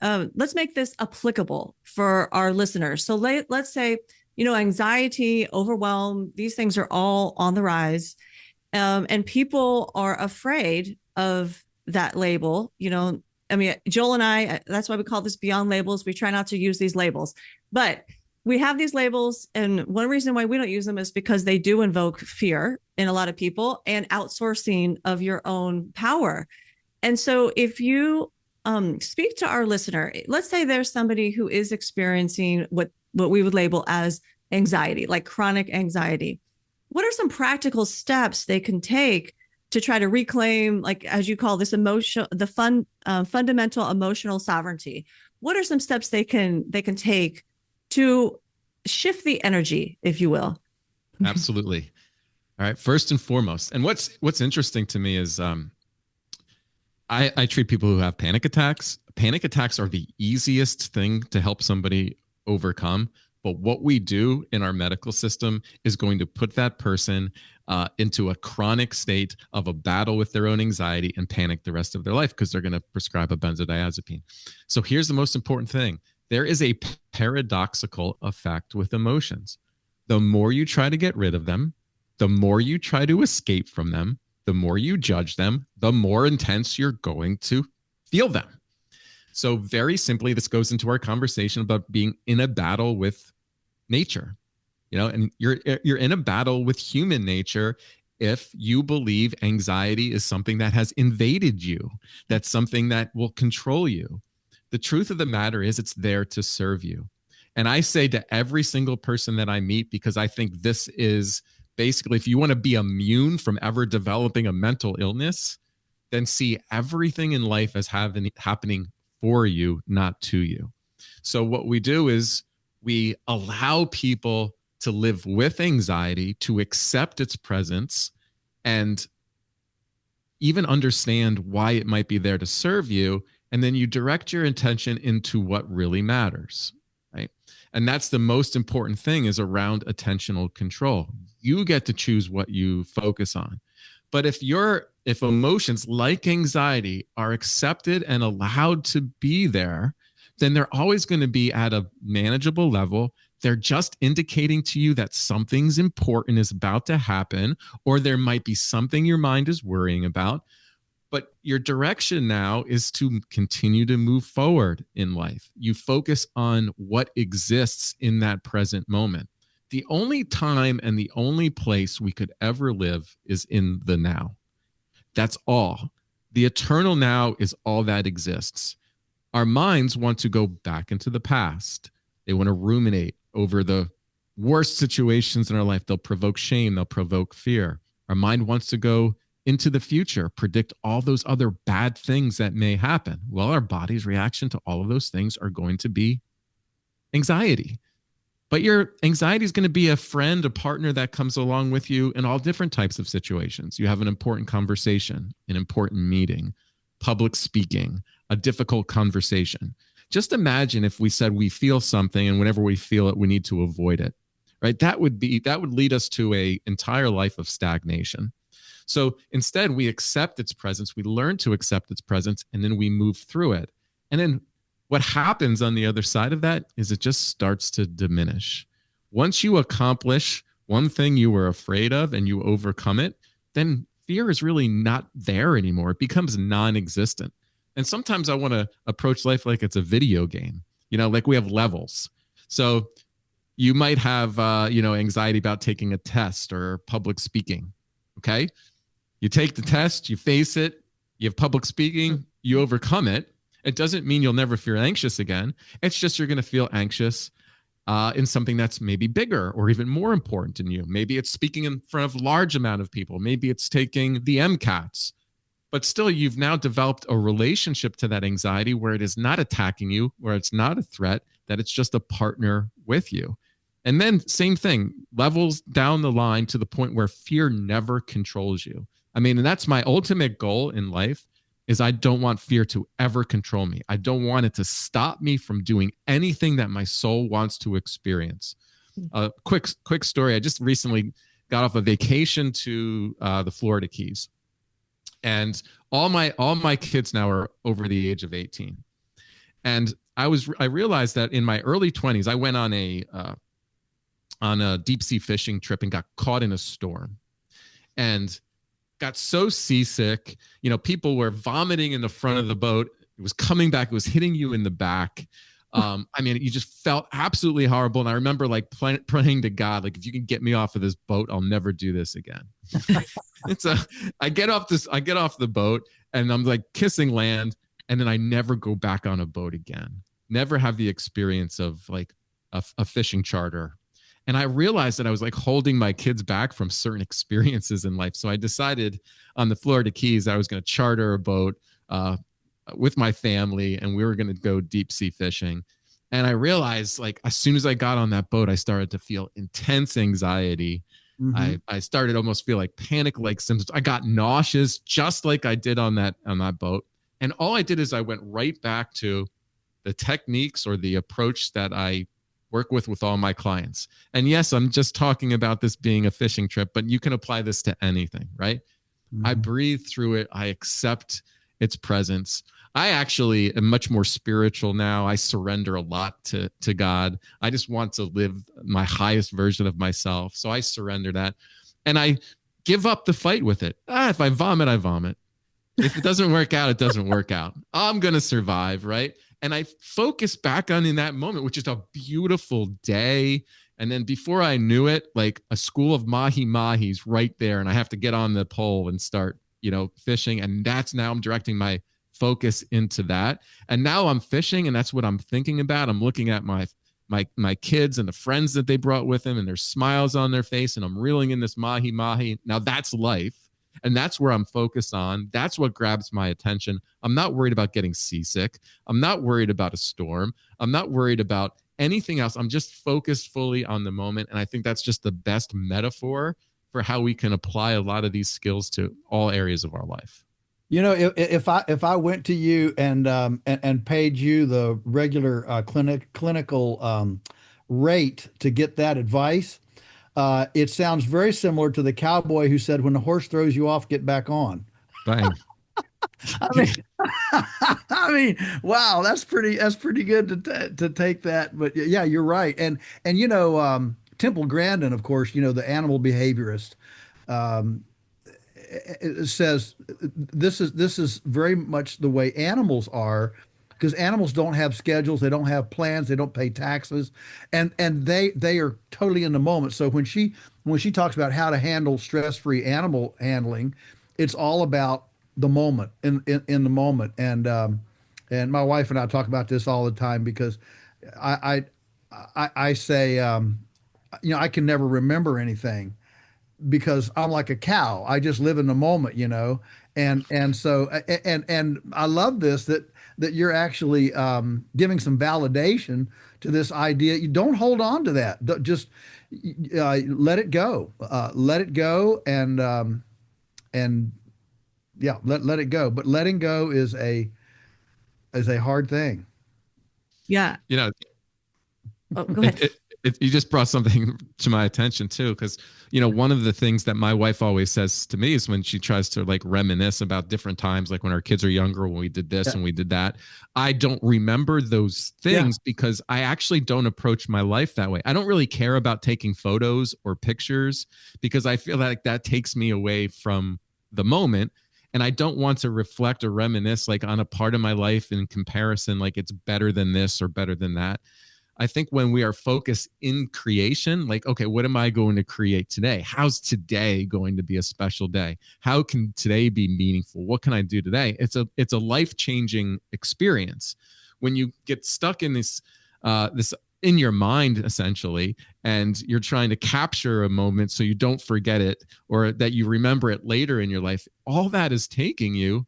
let's make this applicable for our listeners. So let's say, anxiety, overwhelm, these things are all on the rise. And people are afraid of that label. I mean, Joel and I, that's why we call this Beyond Labels. We try not to use these labels, but we have these labels. And one reason why we don't use them is because they do invoke fear in a lot of people and outsourcing of your own power. And so if you speak to our listener, let's say there's somebody who is experiencing what we would label as anxiety, like chronic anxiety. What are some practical steps they can take to try to reclaim, like, as you call this, fundamental emotional sovereignty? What are some steps they can take to shift the energy, if you will? Absolutely. All right. First and foremost, and what's interesting to me is I treat people who have panic attacks. Panic attacks are the easiest thing to help somebody overcome. But what we do in our medical system is going to put that person into a chronic state of a battle with their own anxiety and panic the rest of their life because they're going to prescribe a benzodiazepine. So here's the most important thing. There is a paradoxical effect with emotions. The more you try to get rid of them, the more you try to escape from them, the more you judge them, the more intense you're going to feel them. So very simply, this goes into our conversation about being in a battle with nature, and you're in a battle with human nature if you believe anxiety is something that has invaded you, that's something that will control you. The truth of the matter is it's there to serve you. And I say to every single person that I meet, because I think this is basically, if you want to be immune from ever developing a mental illness, then see everything in life as happening for you, not to you. So what we do is we allow people to live with anxiety, to accept its presence, and even understand why it might be there to serve you. And then you direct your attention into what really matters, right? And that's the most important thing, is around attentional control. You get to choose what you focus on. But if emotions like anxiety are accepted and allowed to be there, then they're always going to be at a manageable level. They're just indicating to you that something's important is about to happen, or there might be something your mind is worrying about. But your direction now is to continue to move forward in life. You focus on what exists in that present moment. The only time and the only place we could ever live is in the now. That's all. The eternal now is all that exists. Our minds want to go back into the past. They want to ruminate over the worst situations in our life. They'll provoke shame. They'll provoke fear. Our mind wants to go into the future, predict all those other bad things that may happen. Well, our body's reaction to all of those things are going to be anxiety. But your anxiety is going to be a friend, a partner that comes along with you in all different types of situations. You have an important conversation, an important meeting, public speaking, a difficult conversation. Just imagine if we said we feel something, and whenever we feel it, we need to avoid it, right? That would lead us to an entire life of stagnation. So instead, we accept its presence, we learn to accept its presence, and then we move through it. And then what happens on the other side of that is it just starts to diminish. Once you one thing you were afraid of and you overcome it, then fear is really not there anymore. It becomes non-existent. And sometimes I want to approach life like it's a video game, like we have levels. So you might have, anxiety about taking a test or public speaking. Okay. You take the test, you face it, you have public speaking, you overcome it. It doesn't mean you'll never feel anxious again. It's just you're going to feel anxious in something that's maybe bigger or even more important in you. Maybe it's speaking in front of a large amount of people. Maybe it's taking the MCATs. But still, you've now developed a relationship to that anxiety where it is not attacking you, where it's not a threat, that it's just a partner with you. And then same thing, levels down the line to the point where fear never controls you. I mean, and that's my ultimate goal in life is I don't want fear to ever control me. I don't want it to stop me from doing anything that my soul wants to experience. Quick story. I just recently got off a vacation to the Florida Keys. And all my kids now are over the age of 18. And I realized that in my early 20s, I went on a deep sea fishing trip and got caught in a storm and got so seasick. People were vomiting in the front of the boat. It was coming back. It was hitting you in the back. You just felt absolutely horrible. And I remember praying to God, like, if you can get me off of this boat, I'll never do this again. And so I get off the boat and I'm like kissing land. And then I never go back on a boat again. Never have the experience of like a fishing charter. And I realized that I was like holding my kids back from certain experiences in life. So I decided on the Florida Keys, I was going to charter a boat with my family and we were going to go deep sea fishing. And I realized like as soon as I got on that boat, I started to feel intense anxiety. Mm-hmm. I started to almost feel like panic-like symptoms. I got nauseous just like I did on that boat. And all I did is I went right back to the techniques or the approach that I work with all my clients. And yes, I'm just talking about this being a fishing trip, but you can apply this to anything, right? Mm-hmm. I breathe through it. I accept its presence. I actually am much more spiritual now. I surrender a lot to God. I just want to live my highest version of myself. So I surrender that. And I give up the fight with it. If I vomit, I vomit. If it doesn't work out, it doesn't work out. I'm going to survive, right? And I focus back on in that moment, which is a beautiful day. And then before I knew it, like a school of mahi-mahis right there. And I have to get on the pole and start, fishing. And now I'm directing my focus into that. And now I'm fishing and that's what I'm thinking about. I'm looking at my kids and the friends that they brought with them and their smiles on their face. And I'm reeling in this mahi-mahi. Now that's life. And that's where I'm focused on. That's what grabs my attention. I'm not worried about getting seasick. I'm not worried about a storm. I'm not worried about anything else. I'm just focused fully on the moment. And I think that's just the best metaphor for how we can apply a lot of these skills to all areas of our life. If I went to you and paid you the regular clinical rate to get that advice, it sounds very similar to the cowboy who said, "When the horse throws you off, get back on." Bang. I mean, wow, that's pretty good to take that. But yeah, you're right. And Temple Grandin, of course, the animal behaviorist, says this is very much the way animals are, because animals don't have schedules, they don't have plans, they don't pay taxes, and they are totally in the moment. So when she talks about how to handle stress-free animal handling, it's all about the moment, in the moment. And my wife and I talk about this all the time, because I say I can never remember anything, because I'm like a cow. I just live in the moment, and so I love this, that you're actually giving some validation to this idea. You don't hold on to that. Just let it go. Let it go, and yeah, let it go. But letting go is a hard thing. Yeah. Oh, go ahead. You just brought something to my attention too, because one of the things that my wife always says to me is when she tries to like reminisce about different times, like when our kids are younger, when we did this Yeah. and we did that, I don't remember those things because I actually don't approach my life that way. I don't really care about taking photos or pictures because I feel like that takes me away from the moment. And I don't want to reflect or reminisce like on a part of my life in comparison, like it's better than this or better than that. I think when we are focused in creation, like, okay, what am I going to create today? How's today going to be a special day? How can today be meaningful? What can I do today? It's a life-changing experience. When you get stuck in this in your mind essentially, and you're trying to capture a moment so you don't forget it or that you remember it later in your life, all that is taking you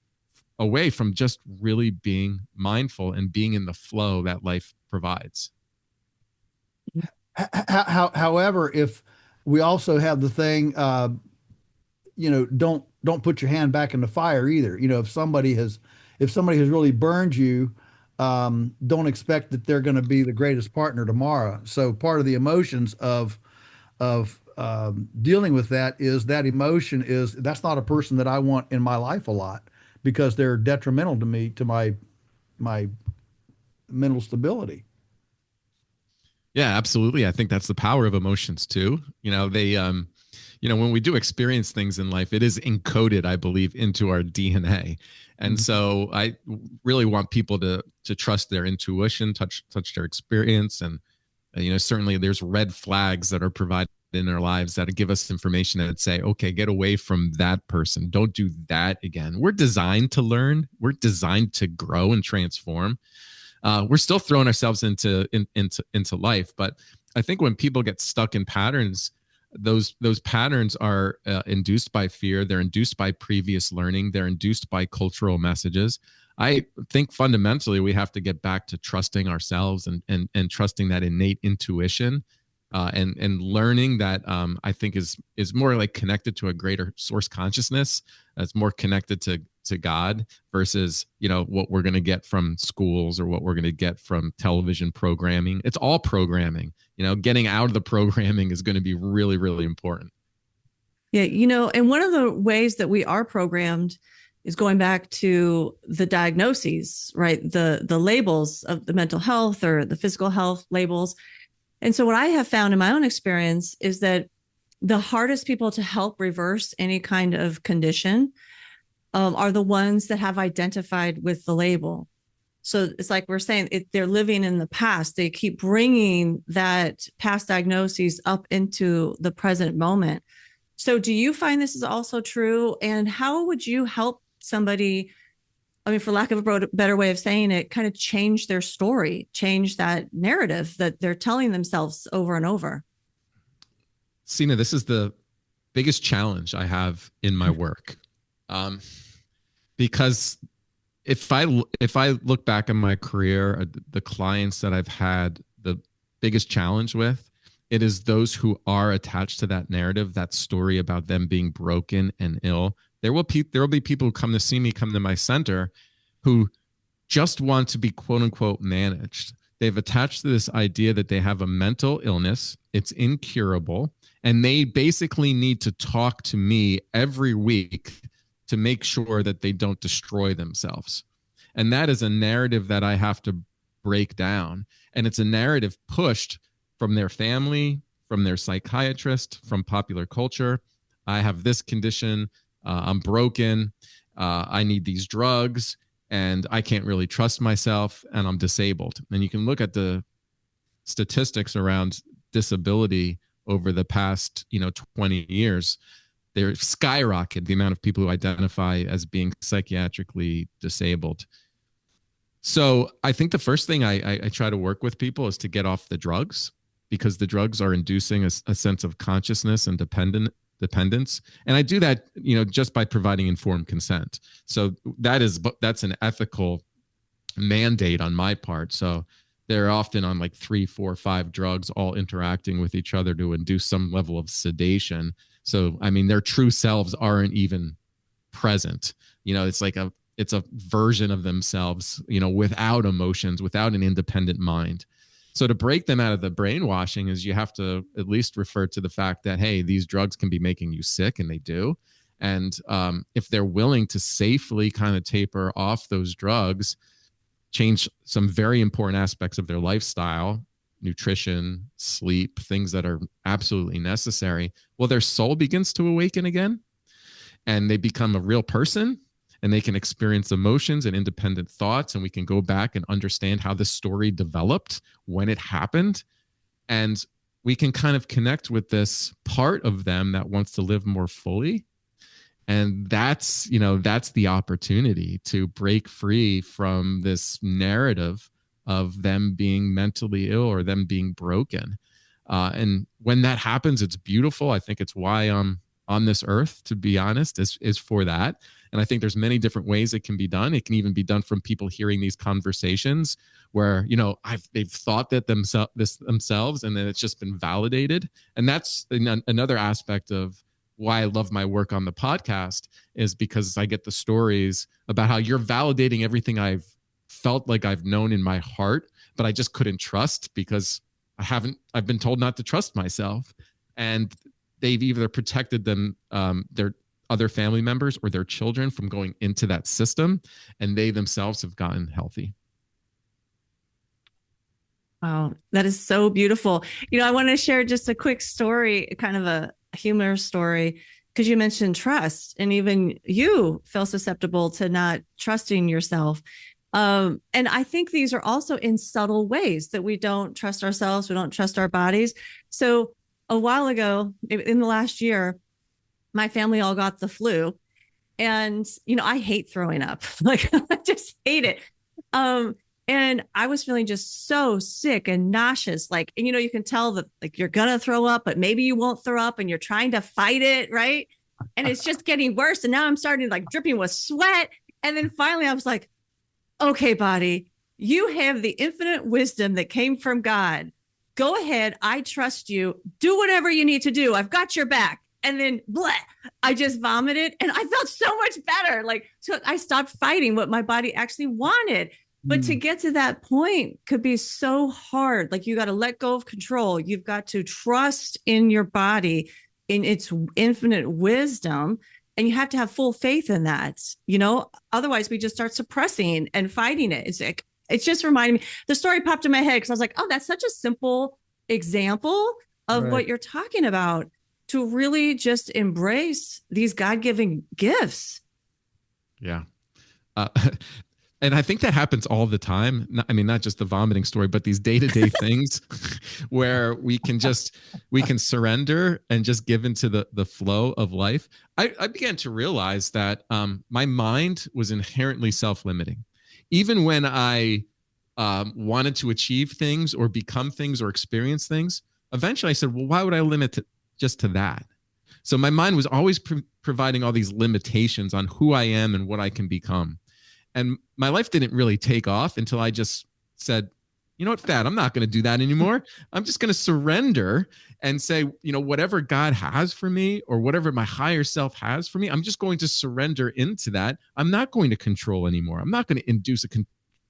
away from just really being mindful and being in the flow that life provides. However, if we also have the thing, don't put your hand back in the fire either. If somebody has really burned you, don't expect that they're going to be the greatest partner tomorrow. So part of the emotions of dealing with that is that emotion is that's not a person that I want in my life a lot because they're detrimental to me, to my mental stability. Yeah, absolutely. I think that's the power of emotions too. When we do experience things in life, it is encoded, I believe, into our DNA. And so I really want people to trust their intuition, touch their experience. And, certainly there's red flags that are provided in our lives that give us information that say, okay, get away from that person. Don't do that again. We're designed to learn. We're designed to grow and transform. We're still throwing ourselves into life, but I think when people get stuck in patterns, those patterns are induced by fear. They're induced by previous learning. They're induced by cultural messages. I think fundamentally we have to get back to trusting ourselves and trusting that innate intuition, and learning that I think is more like connected to a greater source consciousness. It's more connected to God versus what we're going to get from schools or what we're going to get from television programming. It's all programming. Getting out of the programming is going to be really, really important. Yeah, and one of the ways that we are programmed is going back to the diagnoses, right? The labels of the mental health or the physical health labels. And so what I have found in my own experience is that the hardest people to help reverse any kind of condition are the ones that have identified with the label. So it's like we're saying, they're living in the past. They keep bringing that past diagnoses up into the present moment. So do you find this is also true? And how would you help somebody, I mean, for lack of a better way of saying it, kind of change their story, change that narrative that they're telling themselves over and over? Sina, this is the biggest challenge I have in my work. Because if I look back in my career, the clients that I've had the biggest challenge with, it is those who are attached to that narrative, that story about them being broken and ill. There will be people who come to see me, come to my center, who just want to be quote unquote managed. They've attached to this idea that they have a mental illness, it's incurable, and they basically need to talk to me every week to make sure that they don't destroy themselves. And that is a narrative that I have to break down. And it's a narrative pushed from their family, from their psychiatrist, from popular culture. I have this condition. I'm broken. I need these drugs, and I can't really trust myself, and I'm disabled. And you can look at the statistics around disability over the past 20 years. They're skyrocketed, the amount of people who identify as being psychiatrically disabled. So I think the first thing I try to work with people is to get off the drugs, because the drugs are inducing a sense of consciousness and dependence. And I do that, just by providing informed consent. So that's an ethical mandate on my part. So they're often on like 3, 4, 5 drugs, all interacting with each other to induce some level of sedation. So, I mean, their true selves aren't even present. It's a version of themselves, without emotions, without an independent mind. So to break them out of the brainwashing is you have to at least refer to the fact that, hey, these drugs can be making you sick, and they do. And if they're willing to safely kind of taper off those drugs, change some very important aspects of their lifestyle, nutrition, sleep, things that are absolutely necessary, well, their soul begins to awaken again, and they become a real person, and they can experience emotions and independent thoughts. And we can go back and understand how this story developed, when it happened. And we can kind of connect with this part of them that wants to live more fully. And that's the opportunity to break free from this narrative of them being mentally ill or them being broken. And when that happens, it's beautiful. I think it's why I'm on this earth, to be honest, is for that. And I think there's many different ways it can be done. It can even be done from people hearing these conversations where, they've thought that themselves, and then it's just been validated. And that's another aspect of why I love my work on the podcast, is because I get the stories about how you're validating everything I've felt like I've known in my heart, but I just couldn't trust because I've been told not to trust myself. And they've either protected their other family members or their children from going into that system, and they themselves have gotten healthy. Wow, that is so beautiful. I want to share just a quick story, kind of a humorous story, because you mentioned trust, and even you feel susceptible to not trusting yourself. And I think these are also in subtle ways that we don't trust ourselves, we don't trust our bodies. So a while ago, in the last year, my family all got the flu, and I hate throwing up. Like, I just hate it. And I was feeling just so sick and nauseous. Like, and you can tell that like you're gonna throw up, but maybe you won't throw up, and you're trying to fight it, right? And it's just getting worse. And now I'm starting like dripping with sweat. And then finally I was like, okay, body, you have the infinite wisdom that came from God. Go ahead. I trust you. Do whatever you need to do. I've got your back. And then bleh, I just vomited, and I felt so much better. Like, so I stopped fighting what my body actually wanted. But to get to that point could be so hard. Like, you got to let go of control. You've got to trust in your body, in its infinite wisdom. And you have to have full faith in that, otherwise we just start suppressing and fighting it. It's just reminding me, the story popped in my head because I was like, oh, that's such a simple example of what you're talking about, to really just embrace these God-given gifts. Yeah. And I think that happens all the time. Not just the vomiting story, but these day-to-day things where we can surrender and just give into the flow of life. I began to realize that my mind was inherently self-limiting. Even when I wanted to achieve things or become things or experience things, eventually I said, well, why would I limit it just to that? So my mind was always providing all these limitations on who I am and what I can become. And my life didn't really take off until I just said, you know what, Thad, I'm not going to do that anymore. I'm just going to surrender and say, whatever God has for me or whatever my higher self has for me, I'm just going to surrender into that. I'm not going to control anymore. I'm not going to induce a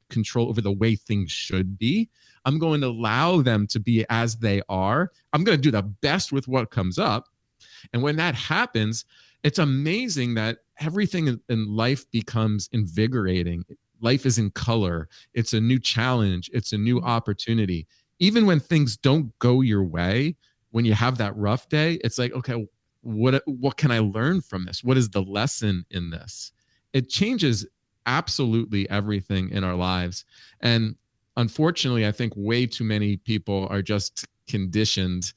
control over the way things should be. I'm going to allow them to be as they are. I'm going to do the best with what comes up. And when that happens, it's amazing that everything in life becomes invigorating. Life is in color. It's a new challenge. It's a new opportunity. Even when things don't go your way, when you have that rough day, it's like, okay, what can I learn from this? What is the lesson in this? It changes absolutely everything in our lives. And unfortunately, I think way too many people are just conditioned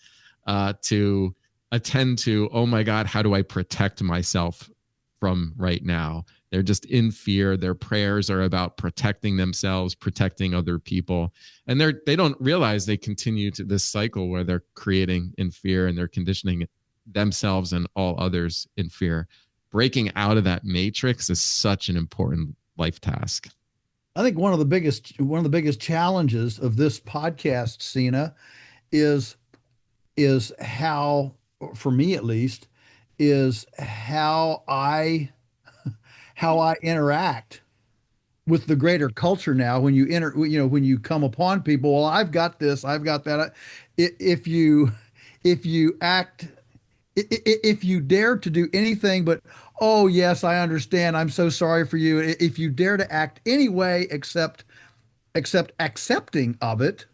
to attend to, oh my God, how do I protect myself from right now? They're just in fear. Their prayers are about protecting themselves, protecting other people. And they don't realize they continue to this cycle where they're creating in fear, and they're conditioning themselves and all others in fear. Breaking out of that matrix is such an important life task. I think one of the biggest challenges of this podcast, Sina, is how, for me at least, is how I interact with the greater culture now, when you enter, when you come upon people, well, I've got this, I've got that. If you if you act if you dare to do anything but, oh yes, I understand, I'm so sorry for you. If you dare to act any way except accepting of it,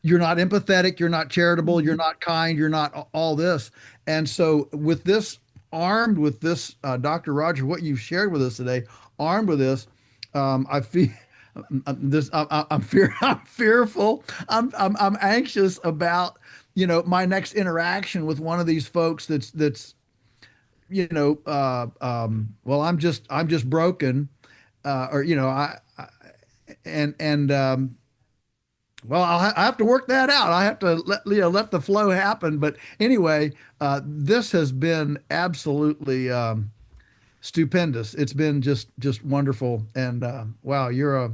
you're not empathetic, you're not charitable, you're not kind, you're not all this. And so with this, armed with this, Dr. Roger, what you've shared with us today, armed with this, I feel this. I'm fearful. I'm anxious about my next interaction with one of these folks. That's well, I'm just broken, or and well, I have to work that out. I have to let the flow happen. But anyway, this has been absolutely stupendous. It's been just wonderful. And wow, you're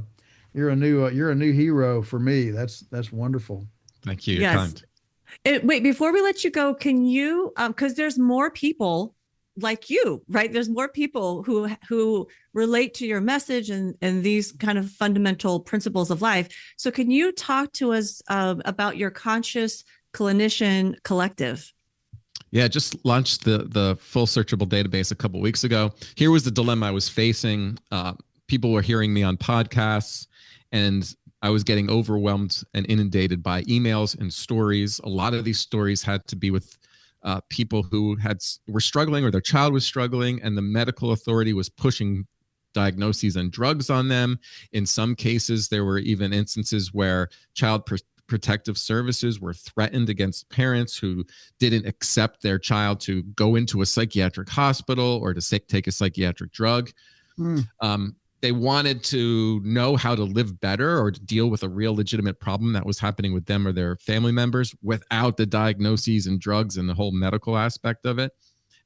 a new hero for me. That's wonderful. Thank you. You're Yes. kind. Wait, before we let you go, can you, because there's more people like you, right? There's more people who relate to your message and these kind of fundamental principles of life. So can you talk to us about your Conscious Clinician Collective? Yeah, just launched the full searchable database a couple of weeks ago. Here was the dilemma I was facing. People were hearing me on podcasts, and I was getting overwhelmed and inundated by emails and stories. A lot of these stories had to be with people who were struggling, or their child was struggling, and the medical authority was pushing diagnoses and drugs on them. In some cases, there were even instances where child protective services were threatened against parents who didn't accept their child to go into a psychiatric hospital or to take a psychiatric drug. They wanted to know how to live better or to deal with a real legitimate problem that was happening with them or their family members without the diagnoses and drugs and the whole medical aspect of it.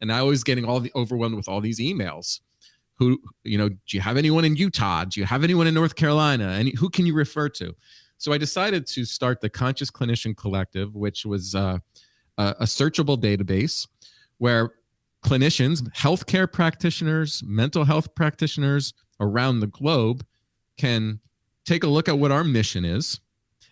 And I was getting overwhelmed with all these emails. Do you have anyone in Utah? Do you have anyone in North Carolina? Who can you refer to? So I decided to start the Conscious Clinician Collective, which was a searchable database where clinicians, healthcare practitioners, mental health practitioners around the globe can take a look at what our mission is.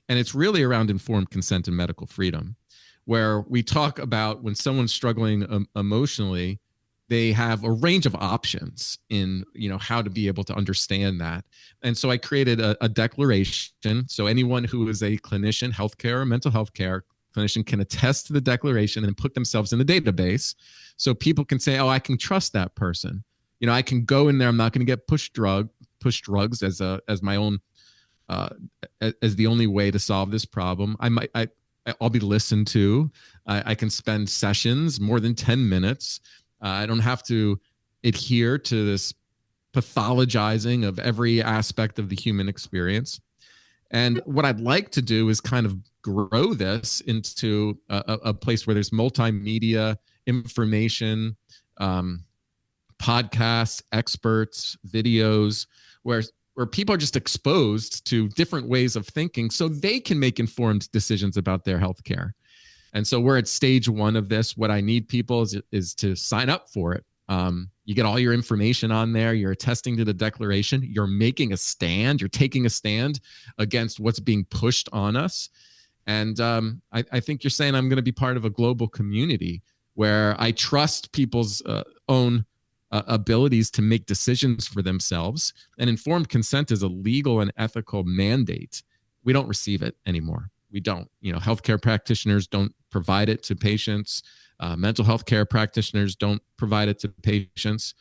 And it's really around informed consent and medical freedom, where we talk about when someone's struggling emotionally, they have a range of options in how to be able to understand that. And so I created a declaration. So anyone who is a clinician, healthcare or mental health care clinician can attest to the declaration and put themselves in the database. So people can say, oh, I can trust that person. I can go in there. I'm not going to get push drugs as my own, as the only way to solve this problem. I'll be listened to. I can spend sessions more than 10 minutes. I don't have to adhere to this pathologizing of every aspect of the human experience. And what I'd like to do is kind of grow this into a place where there's multimedia information, podcasts, experts, videos, where people are just exposed to different ways of thinking so they can make informed decisions about their healthcare. And so we're at stage one of this. What I need people is to sign up for it. You get all your information on there. You're attesting to the declaration. You're making a stand. You're taking a stand against what's being pushed on us. And I think you're saying I'm going to be part of a global community where I trust people's own abilities to make decisions for themselves. And informed consent is a legal and ethical mandate. We don't receive it anymore. We don't. Healthcare practitioners don't provide it to patients. Mental health care practitioners don't provide it to patients.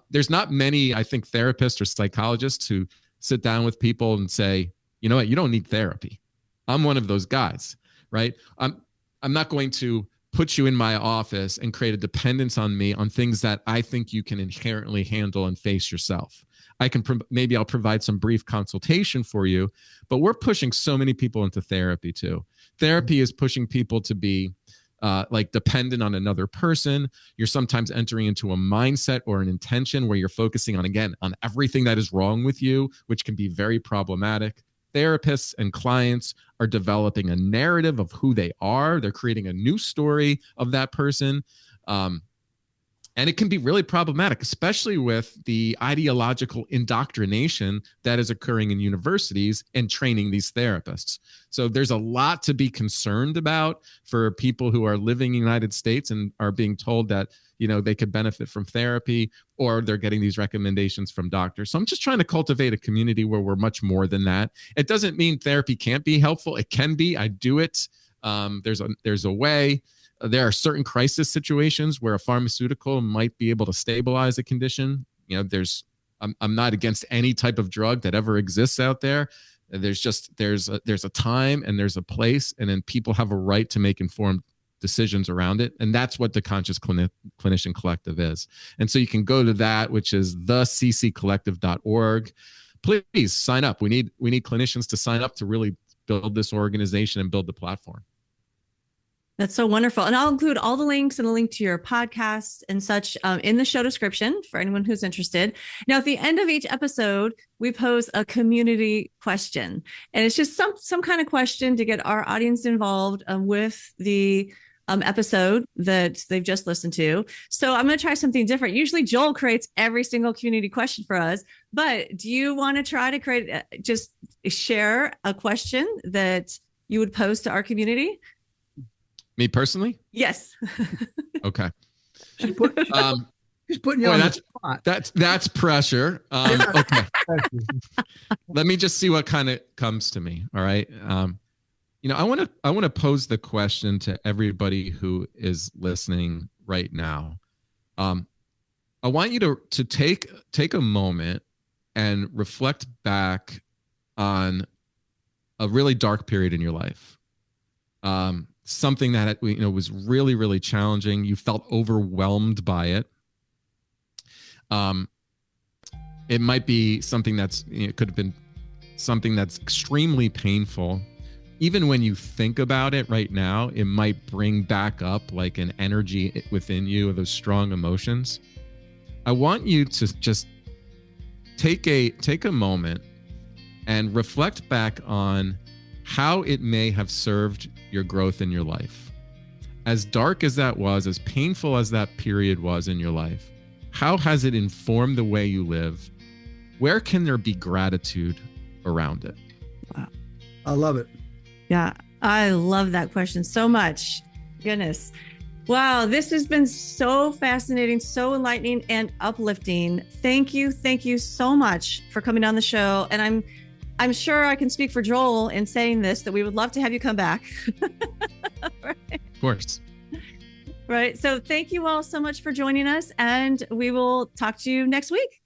There's not many, I think, therapists or psychologists who sit down with people and say, you know what, you don't need therapy. I'm one of those guys, right? I'm not going to put you in my office and create a dependence on me on things that I think you can inherently handle and face yourself. Maybe I'll provide some brief consultation for you, but we're pushing so many people into therapy too. Therapy is pushing people to be dependent on another person. You're sometimes entering into a mindset or an intention where you're focusing on everything that is wrong with you, which can be very problematic. Therapists and clients are developing a narrative of who they are. They're creating a new story of that person. And it can be really problematic, especially with the ideological indoctrination that is occurring in universities and training these therapists. So there's a lot to be concerned about for people who are living in the United States and are being told that, they could benefit from therapy, or they're getting these recommendations from doctors. So I'm just trying to cultivate a community where we're much more than that. It doesn't mean therapy can't be helpful. It can be. I do it. There's a way. There are certain crisis situations where a pharmaceutical might be able to stabilize a condition. I'm not against any type of drug that ever exists out there. There's a time and there's a place, and then people have a right to make informed decisions around it. And that's what the Conscious Clinician Collective is. And so you can go to that, which is thecccollective.org. Please sign up. We need clinicians to sign up to really build this organization and build the platform. That's so wonderful. And I'll include all the links and a link to your podcast and such in the show description for anyone who's interested. Now, at the end of each episode, we pose a community question. And it's just some kind of question to get our audience involved with the episode that they've just listened to. So I'm going to try something different. Usually Joel creates every single community question for us, but do you want to try to create, just share a question that you would pose to our community? Me personally? Yes. Okay. She's putting you on the spot. That's pressure. Okay. Let me just see what kind of comes to me. All right. I want to pose the question to everybody who is listening right now. I want you to take a moment and reflect back on a really dark period in your life. Something that was really, really challenging. You felt overwhelmed by it. It might be something it could have been something that's extremely painful. Even when you think about it right now, it might bring back up like an energy within you of those strong emotions. I want you to just take a moment and reflect back on how it may have served your growth in your life. As dark as that was, as painful as that period was in your life, how has it informed the way you live? Where can there be gratitude around it? Wow. I love it. Yeah, I love that question so much. Goodness. Wow, this has been so fascinating, so enlightening and uplifting. Thank you so much for coming on the show. And I'm sure I can speak for Joel in saying this, that we would love to have you come back. Right. Of course. Right. So thank you all so much for joining us, and we will talk to you next week.